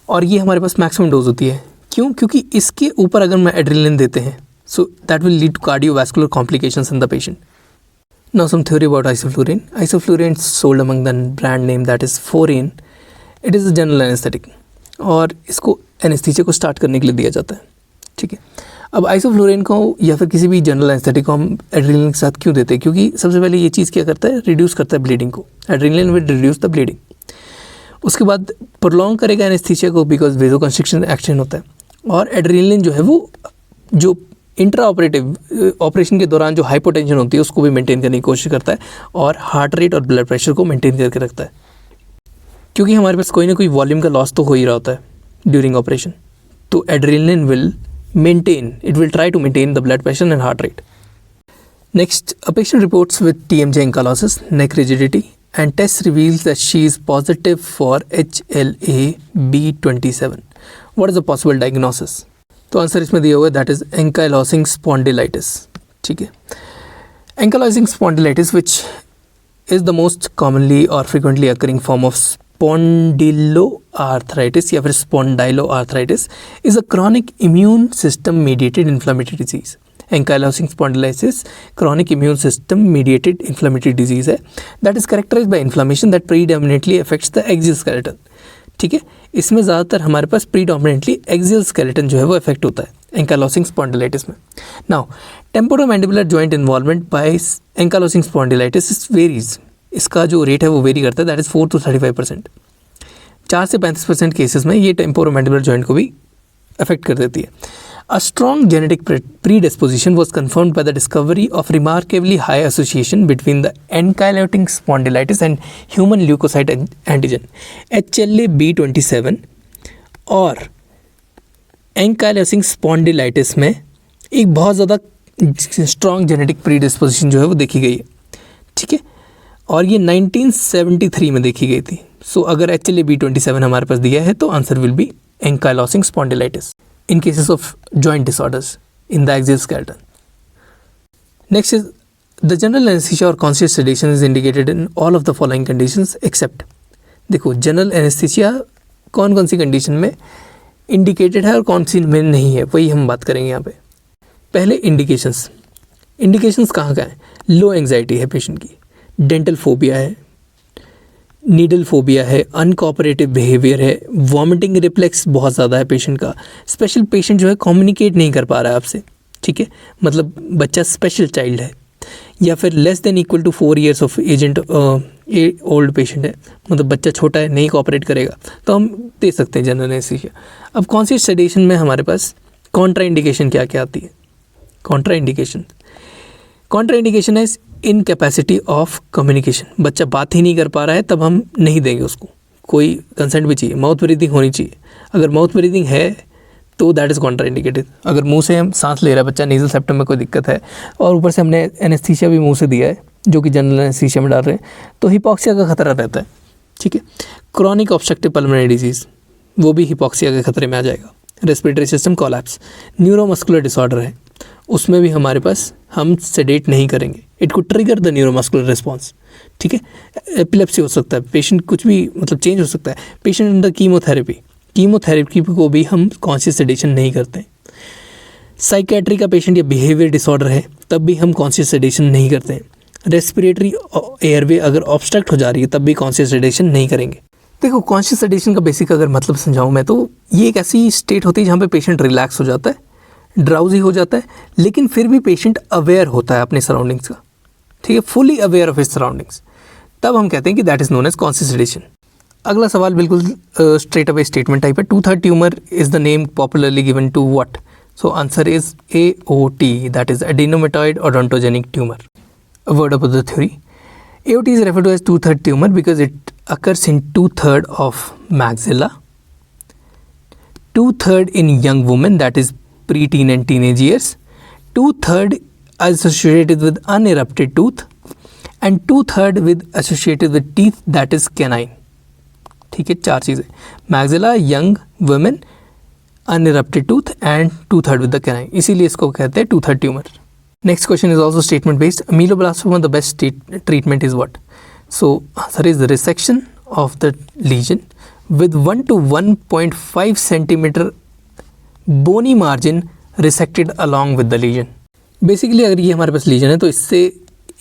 और ये हमारे पास maximum dose होती है। क्यों? क्योंकि इसके ऊपर अगर मैं एड्रेनालिन देते हैं so that will lead to cardiovascular complications in the patient. Now some theory about isoflurane. Isoflurane is sold among the brand name that is Forane. It is a general anesthetic और इसको anaesthesia को start करने के लिए दिया जाता है, ठीक है। अब आइसोफ्लुरेन को या फिर किसी भी जनरल एनेस्थेटिक को हम एड्रेनालिन के साथ क्यों देते हैं? क्योंकि सबसे पहले ये चीज़ क्या करता है, रिड्यूस करता है ब्लीडिंग को। Adrenaline will reduce the bleeding. उसके बाद प्रोलॉन्ग करेगा एनेस्थीसिया को बिकॉज वेजोकंस्ट्रिक्शन एक्शन होता है। और एड्रेनालिन जो है वो जो इंट्रा ऑपरेटिव ऑपरेशन के दौरान जो हाइपोटेंशन होती है उसको भी मेंटेन करने की कोशिश करता है और हार्ट रेट और ब्लड प्रेशर को मेंटेन करके रखता है। क्योंकि हमारे पास कोई ना कोई वॉल्यूम का लॉस तो हो ही रहा होता है ड्यूरिंग ऑपरेशन, तो adrenaline will it will try to maintain the blood pressure and heart rate. Next, a patient reports with TMJ ankylosis, neck rigidity, and test reveals that she is positive for HLA-B27. What is the possible diagnosis? तो answer इसमें दिया हुआ है, that is ankylosing spondylitis, ठीक है। Ankylosing spondylitis, which is the most commonly or frequently occurring form of spondyloarthritis या फिर spondyloarthritis is a chronic immune system mediated inflammatory disease. Ankylosing spondylitis chronic immune system mediated inflammatory disease है that is characterized by inflammation that predominantly affects the axial skeleton, ठीक है। इसमें ज़्यादातर हमारे पास predominantly axial skeleton जो है वो affect होता है ankylosing spondylitis में। Now, temporomandibular joint involvement by ankylosing spondylitis varies. इसका जो रेट है वो वेरी करता है, दैट इज़ 4 to 35%। 4 से 35% केसेस में ये टेम्पोरोमैंडिबुलर जॉइंट को भी अफेक्ट कर देती है। A strong genetic predisposition was confirmed by the discovery of remarkably high association between the ankylosing spondylitis and human leukocyte antigen HLA-B27 और एनकाइलोसिंग स्पॉन्डिलाइटिस में एक बहुत ज़्यादा स्ट्रॉन्ग जेनेटिक प्रीडिस्पोजिशन जो है वो देखी गई है, ठीक है। और ये 1973 में देखी गई थी। सो अगर HLA-B27 हमारे पास दिया है तो answer will be ankylosing spondylitis in cases of joint disorders in the axial skeleton. Next is the general anaesthesia और conscious sedation is indicated in all of the following conditions except. देखो, general anaesthesia कौन कौन सी condition में indicated है और कौन सी में नहीं है, वही हम बात करेंगे यहाँ पे। पहले इंडिकेशंस कहाँ का है? लो एंग्जाइटी है पेशेंट की, डेंटल फोबिया है, नीडल फोबिया है, अनकोऑपरेटिव बिहेवियर है, वॉमिटिंग रिफ्लेक्स बहुत ज़्यादा है पेशेंट का, स्पेशल पेशेंट जो है कम्युनिकेट नहीं कर पा रहा है आपसे, ठीक है, मतलब बच्चा स्पेशल चाइल्ड है, या फिर less than equal to 4 years of agent old patient है, मतलब बच्चा छोटा है, नहीं कोऑपरेट करेगा, तो हम दे सकते हैं जनरल एनेस्थीसिया। अब कॉन्शियस सेडेशन में हमारे पास कॉन्ट्रा इंडिकेशन क्या क्या आती है? कॉन्ट्रा इंडिकेशन है इनकैपेसिटी ऑफ कम्युनिकेशन, बच्चा बात ही नहीं कर पा रहा है तब हम नहीं देंगे उसको, कोई कंसेंट भी चाहिए, माउथ ब्रीदिंग होनी चाहिए। अगर माउथ ब्रीदिंग है तो दैट इज़ कॉन्ट्राइंडिकेटेड। अगर मुंह से हम सांस ले रहा है बच्चा, नेज़ल सेप्टम में कोई दिक्कत है और ऊपर से हमने एनेस्थीसिया भी मुंह से दिया है, जो कि जनरल एनेस्थीसिया में डाल रहे हैं, तो हिपॉक्सिया का खतरा रहता है। ठीक है, क्रॉनिक ऑब्स्ट्रक्टिव पल्मोनरी डिजीज़, वो भी हिपॉक्सिया के खतरे में आ जाएगा। Respiratory system collapse, neuromuscular disorder है, उसमें भी हमारे पास हम सेडेट नहीं करेंगे, it could trigger the neuromuscular response. ठीक है, एपिलेप्सी हो सकता है, पेशेंट कुछ भी मतलब चेंज हो सकता है। पेशेंट अंडर कीमोथेरेपी को भी हम कॉन्शियस सेडेशन नहीं करते। साइकेट्री का पेशेंट या बिहेवियर डिसऑर्डर है, तब भी हम कॉन्शियस सेडेशन नहीं करते हैं। रेस्पिरेटरी एयरवे अगर ऑब्स्ट्रक्ट हो जा रही है तब भी कॉन्शियस सेडेशन नहीं करेंगे। देखो, कॉन्शियस सेडेशन का बेसिक अगर मतलब समझाऊँ मैं, तो ये एक ऐसी स्टेट होती है जहाँ पे पेशेंट रिलैक्स हो जाता है, ड्राउजी हो जाता है, लेकिन फिर भी पेशेंट अवेयर होता है अपने सराउंडिंग्स का। ठीक है, fully aware of his surroundings, तब हम कहते हैं कि that is known as conscious sedation. अगला सवाल बिल्कुल स्ट्रेट अवे स्टेटमेंट टाइप है। 2/3 tumour is the name popularly given to what? So answer is AOT, that is adenomatoid odontogenic tumour. A word about the theory. AOT is referred to as 2/3 tumor because it occurs in 2/3 of maxilla, 2/3 in young women, that is preteen and teenage years, 2/3 associated with unerupted tooth, and 2/3 with associated with teeth, that is canine. ठीक है, 4 चीज़ें, maxilla, young women, unerupted tooth and 2/3 with the canine, इसीलिए इसको कहते हैं 2/3 tumor. Next question is also statement based. Ameloblastoma, the best treatment is what? So answer is the resection of the lesion with 1 to 1.5 centimeter bony margin resected along with the lesion. Basically अगर ये हमारे पास legion है तो इससे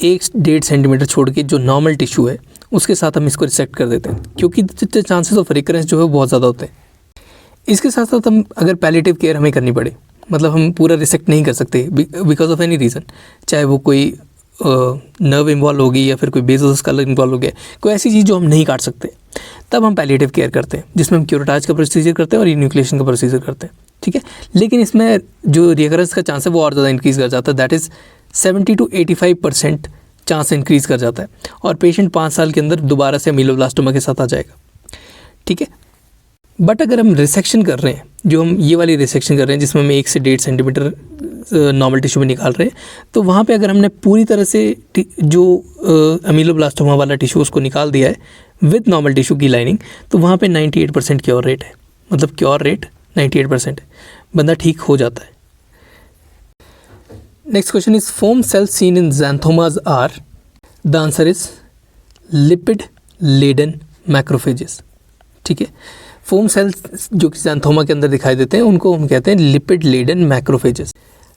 1-1.5 centimetre छोड़ के जो normal tissue है उसके साथ हम इसको रिसेक्ट कर देते हैं, क्योंकि चांसेस ऑफ रिकरेंस जो है बहुत ज़्यादा होते हैं। इसके साथ साथ हम अगर पैलेटिव केयर हमें करनी पड़े, मतलब हम पूरा रिसेक्ट नहीं कर सकते बिकॉज ऑफ एनी रीज़न, चाहे वो कोई नर्व इन्वॉल्व होगी या फिर कोई बेसल स्कल इन्वॉल्व हो गया, कोई ऐसी चीज़ जो हम नहीं काट सकते, तब हम पैलेटिव केयर करते हैं, जिसमें हम क्यूरेटाज का प्रोसीजर करते हैं और न्यूक्लिएशन का प्रोसीजर करते हैं। ठीक है, लेकिन इसमें जो रिकरेंस का चांस है वो और ज़्यादा इंक्रीज़ कर जाता है, that is 70 to 85% chance increase कर जाता है, और पेशेंट 5 साल के अंदर दोबारा से अमीलोब्लास्टोमा के साथ आ जाएगा। ठीक है, बट अगर हम रिसेक्शन कर रहे हैं, जो हम ये वाली रिसेक्शन कर रहे हैं जिसमें हम 1 से 1.5 सेंटीमीटर नॉर्मल टिश्यू में निकाल रहे हैं, तो वहाँ पे अगर हमने पूरी तरह से जो अमीलोब्लास्टोमा वाला टिश्यू उसको निकाल दिया है विद नॉर्मल टिश्यू की लाइनिंग, तो वहाँ पे 98% क्योर रेट है, मतलब क्योर रेट 98% है, बंदा ठीक हो जाता है। Next question is foam cells seen in xanthomas are? The answer is lipid laden macrophages. ठीक है, फोम सेल्स जो कि ज़ैंथोमा के अंदर दिखाई देते हैं उनको हम कहते हैं lipid laden macrophages.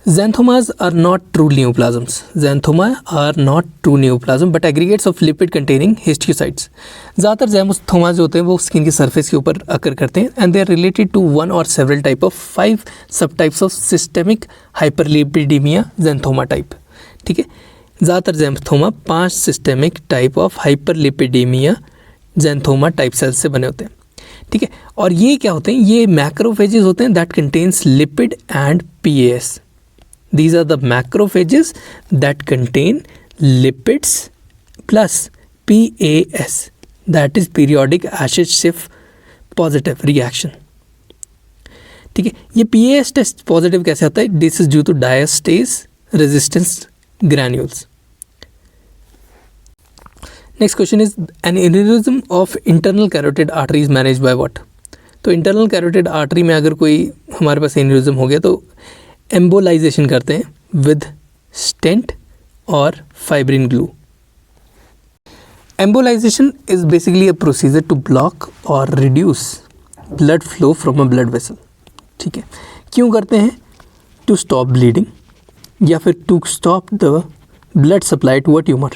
Xanthomas are not true neoplasms. Xanthoma are not true neoplasm but aggregates of lipid containing histiocytes. ज़्यादातर ज़ैंथोमा जो होते हैं वो स्किन की सरफेस के ऊपर अकर करते हैं and they are related to one or several type of 5 subtypes of systemic hyperlipidemia xanthoma type. ठीक है, ज़्यादातर xanthoma 5 systemic type of hyperlipidaemia xanthoma type cells से बने होते हैं। ठीक है, और ये क्या होते हैं? ये मैक्रोफेजेस होते हैं that contains lipid and PAS. These are the macrophages that contain lipids plus PAS, that is periodic acid shift positive reaction. ठीक है, ये PAS टेस्ट पॉजिटिव कैसे आता है? This is due to diastase resistance granules. Next question is an aneurysm of internal carotid artery is manage by what? तो internal carotid artery में अगर कोई हमारे पास एन्यूरिज्म हो गया तो एम्बोलाइजेशन करते हैं विद स्टेंट और fibrin glue. Embolization is basically a procedure to block और reduce blood flow from a blood vessel. ठीक है, क्यों करते हैं? टू स्टॉप ब्लीडिंग या फिर to stop the blood supply to a tumour.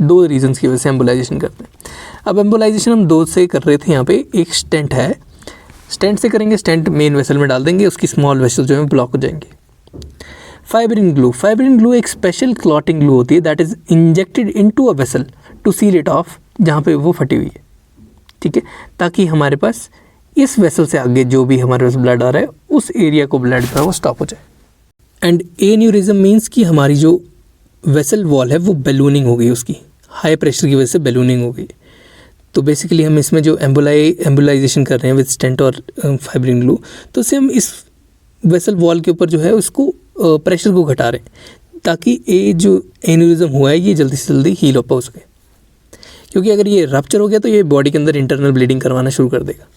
2 reasons की वजह से एम्बोलाइजेशन करते हैं। अब एम्बोलाइजेशन हम 2 से कर रहे थे यहाँ पे। एक स्टेंट है, स्टेंट से करेंगे, स्टेंट मेन वेसल में डाल देंगे, उसकी स्मॉल वेसल जो है ब्लॉक हो जाएंगे। फाइब्रिन ग्लू एक स्पेशल क्लॉटिंग ग्लू होती है that is injected into a vessel to seal it off, जहाँ पे वो फटी हुई है। ठीक है, ताकि हमारे पास इस वेसल से आगे जो भी हमारे पास ब्लड आ रहा है उस एरिया को ब्लड का वो स्टॉप हो जाए। एंड एन्यूरिज्म मीन्स कि हमारी जो वेसल वॉल है वो बैलूनिंग हो गई, उसकी हाई प्रेशर की वजह से बैलूनिंग हो गई, तो बेसिकली हम इसमें जो एम्बुलाइजेशन कर रहे हैं विद स्टेंट और फाइब्रिन ग्लू, तो उससे हम इस वेसल वॉल के ऊपर जो है उसको प्रेशर को घटा रहे हैं ताकि ये जो एन्यूरिज्म हुआ है ये जल्दी से जल्दी हील अप हो सके, क्योंकि अगर ये रप्चर हो गया तो ये बॉडी के अंदर इंटरनल ब्लीडिंग करवाना शुरू कर देगा।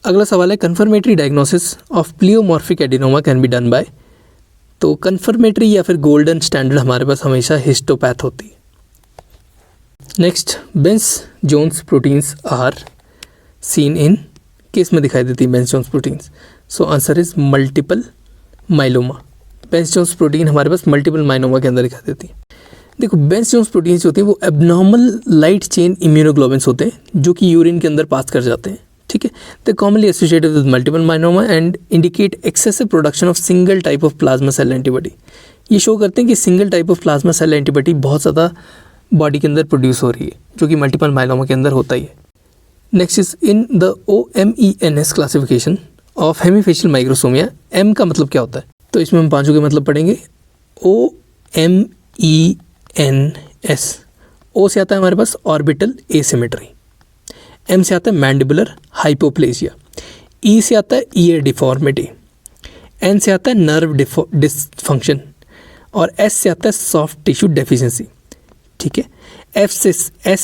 अगला सवाल है confirmatory diagnosis of pleomorphic adenoma can be done by. तो कन्फर्मेटरी या फिर गोल्डन स्टैंडर्ड हमारे पास हमेशा हिस्टोपैथ होती है। Next, Bence Jones proteins are seen in, किस में दिखाई देती है Bence Jones proteins? So answer is multiple myeloma. Bence Jones protein हमारे पास मल्टीपल माइलोमा के अंदर दिखाई देती है। देखो, बेंस जोन्स प्रोटीन्स होती हैं वो एबनॉर्मल लाइट चेन इम्यूनोग्लोबिन्स होते हैं जो कि यूरिन के अंदर पास कर जाते हैं, ठीक है। They commonly associated with multiple myeloma and indicate excessive production of single type of plasma cell antibody. ये शो करते हैं कि single type of plasma cell antibody बहुत ज़्यादा बॉडी के अंदर प्रोड्यूस हो रही है, जो कि मल्टीपल माइलोमा के अंदर होता ही है। Next is in the OMENS classification of hemifacial microsomia. M का मतलब क्या होता है? तो इसमें हम पांचों के मतलब पढ़ेंगे। OMENS, ओ से आता है हमारे पास ऑर्बिटल एसिमेट्री, एम से आता है मैंडिबुलर हाइपोप्लेजिया, ई से आता है ईयर डिफॉर्मिटी, एन से आता है नर्व डिसफंक्शन और एस से आता है सॉफ्ट टिश्यू डेफिशिएंसी, ठीक है। एस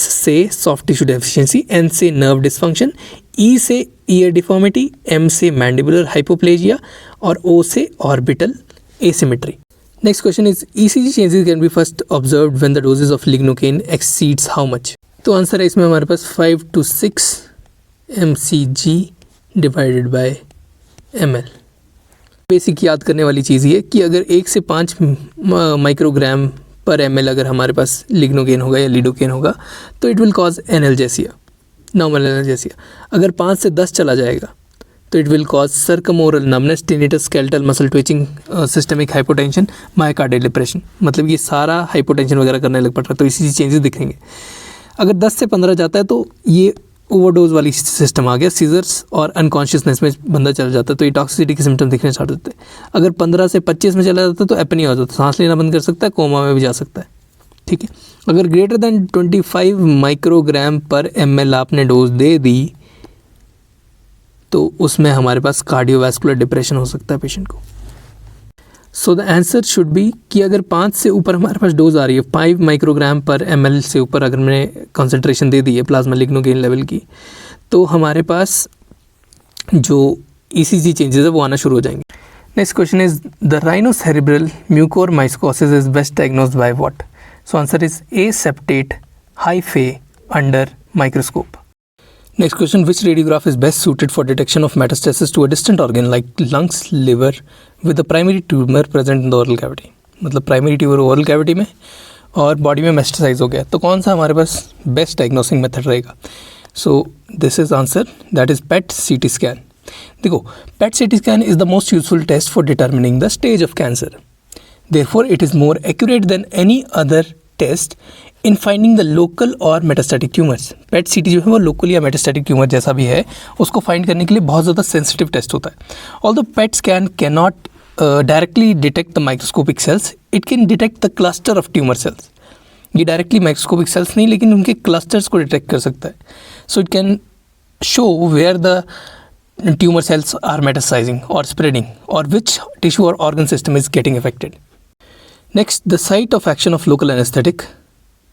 से सॉफ्ट टिश्यू डेफिशिएंसी, एन से नर्व डिसफंक्शन, ई से ईयर डिफॉर्मिटी, एम से मैंडिबुलर हाइपोप्लेजिया और ओ से orbital asymmetry. Next question is ECG changes can be first observed when the doses of lignocaine exceeds how much? तो answer है इसमें हमारे पास 5 to 6 mcg divided by ml। Basic याद करने वाली चीज़ ये कि अगर 1 से 5 माइक्रोग्राम पर ml अगर हमारे पास लिग्नोकेन होगा या लिडोकेन होगा तो it will cause analgesia, normal analgesia. अगर 5 से 10 चला जाएगा तो it will cause circumoral numbness, tinnitus, skeletal muscle twitching, systemic hypotension, myocardial depression. मतलब ये सारा हाइपोटेंशन वगैरह करने लग पड़ रहा है, तो इसी चेंजेस दिखेंगे। अगर 10 से 15 जाता है तो ये ओवरडोज वाली सिस्टम आ गया, सीजर्स और अनकॉन्शियसनेस में बंदा चला जाता है, तो ये टॉक्सिसिटी के सिम्टम दिखने स्टार्ट होते हैं। अगर 15 से 25 में चला जाता है तो एपनिया हो जाता है, सांस लेना बंद कर सकता है, कोमा में भी जा सकता है, ठीक है। अगर ग्रेटर देन 25 माइक्रोग्राम पर ml आपने डोज दे दी तो उसमें हमारे पास कार्डियोवैस्कुलर डिप्रेशन हो सकता है पेशेंट को। सो द आंसर शुड बी कि अगर 5 से ऊपर हमारे पास डोज आ रही है, 5 माइक्रोग्राम पर ml से ऊपर अगर मैंने कंसंट्रेशन दे दी है प्लाज्मा लिग्नोकेन लेवल की, तो हमारे पास जो ECG चेंजेस है वो आना शुरू हो जाएंगे। Next question is the rhinocerebral mucormycosis is best diagnosed by what? So answer is a septate hyphae under microscope. Next question, which radiograph is best suited for detection of metastasis to a distant organ like lungs, liver with the primary tumor present in the oral cavity? मतलब primary tumour oral cavity में और body में metastasise हो गया, तो कौन सा हमारे पास बेस्ट डायग्नोसिंग मेथड रहेगा? So this is answer, that is PET CT scan. देखो, PET CT scan is the most useful test for determining the stage of cancer, therefore it is more accurate than any other test in finding the local और metastatic tumours. PET CT जो है वो local या metastatic tumour जैसा भी है उसको find करने के लिए बहुत ज़्यादा सेंसिटिव टेस्ट होता है। Although PET scan can not directly detect the microscopic cells, it can detect the cluster of tumour cells. ये डायरेक्टली माइक्रोस्कोपिक सेल्स नहीं, लेकिन उनके क्लस्टर्स को डिटेक्ट कर सकता है। So it can show where the tumour cells are metastasizing और spreading और विच टिश्यू और organ system is getting affected. Next, the site of action of local anaesthetic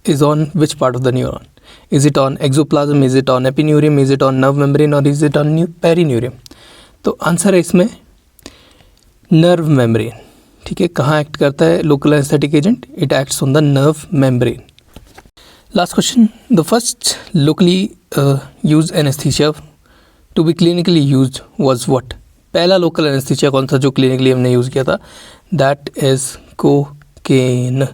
is on which part of the neuron? Is it on exoplasm, is it on epineurium, is it on nerve membrane or is it on perineurium? तो answer है इसमें nerve membrane, ठीक है। कहाँ act करता है local anaesthetic agent? It acts on the nerve membrane. Last question, the first locally use anaesthesia to be clinically use was what? पहला local anaesthesia कौन सा जो क्लिनिकली हमने यूज़ किया था? That is cocaine.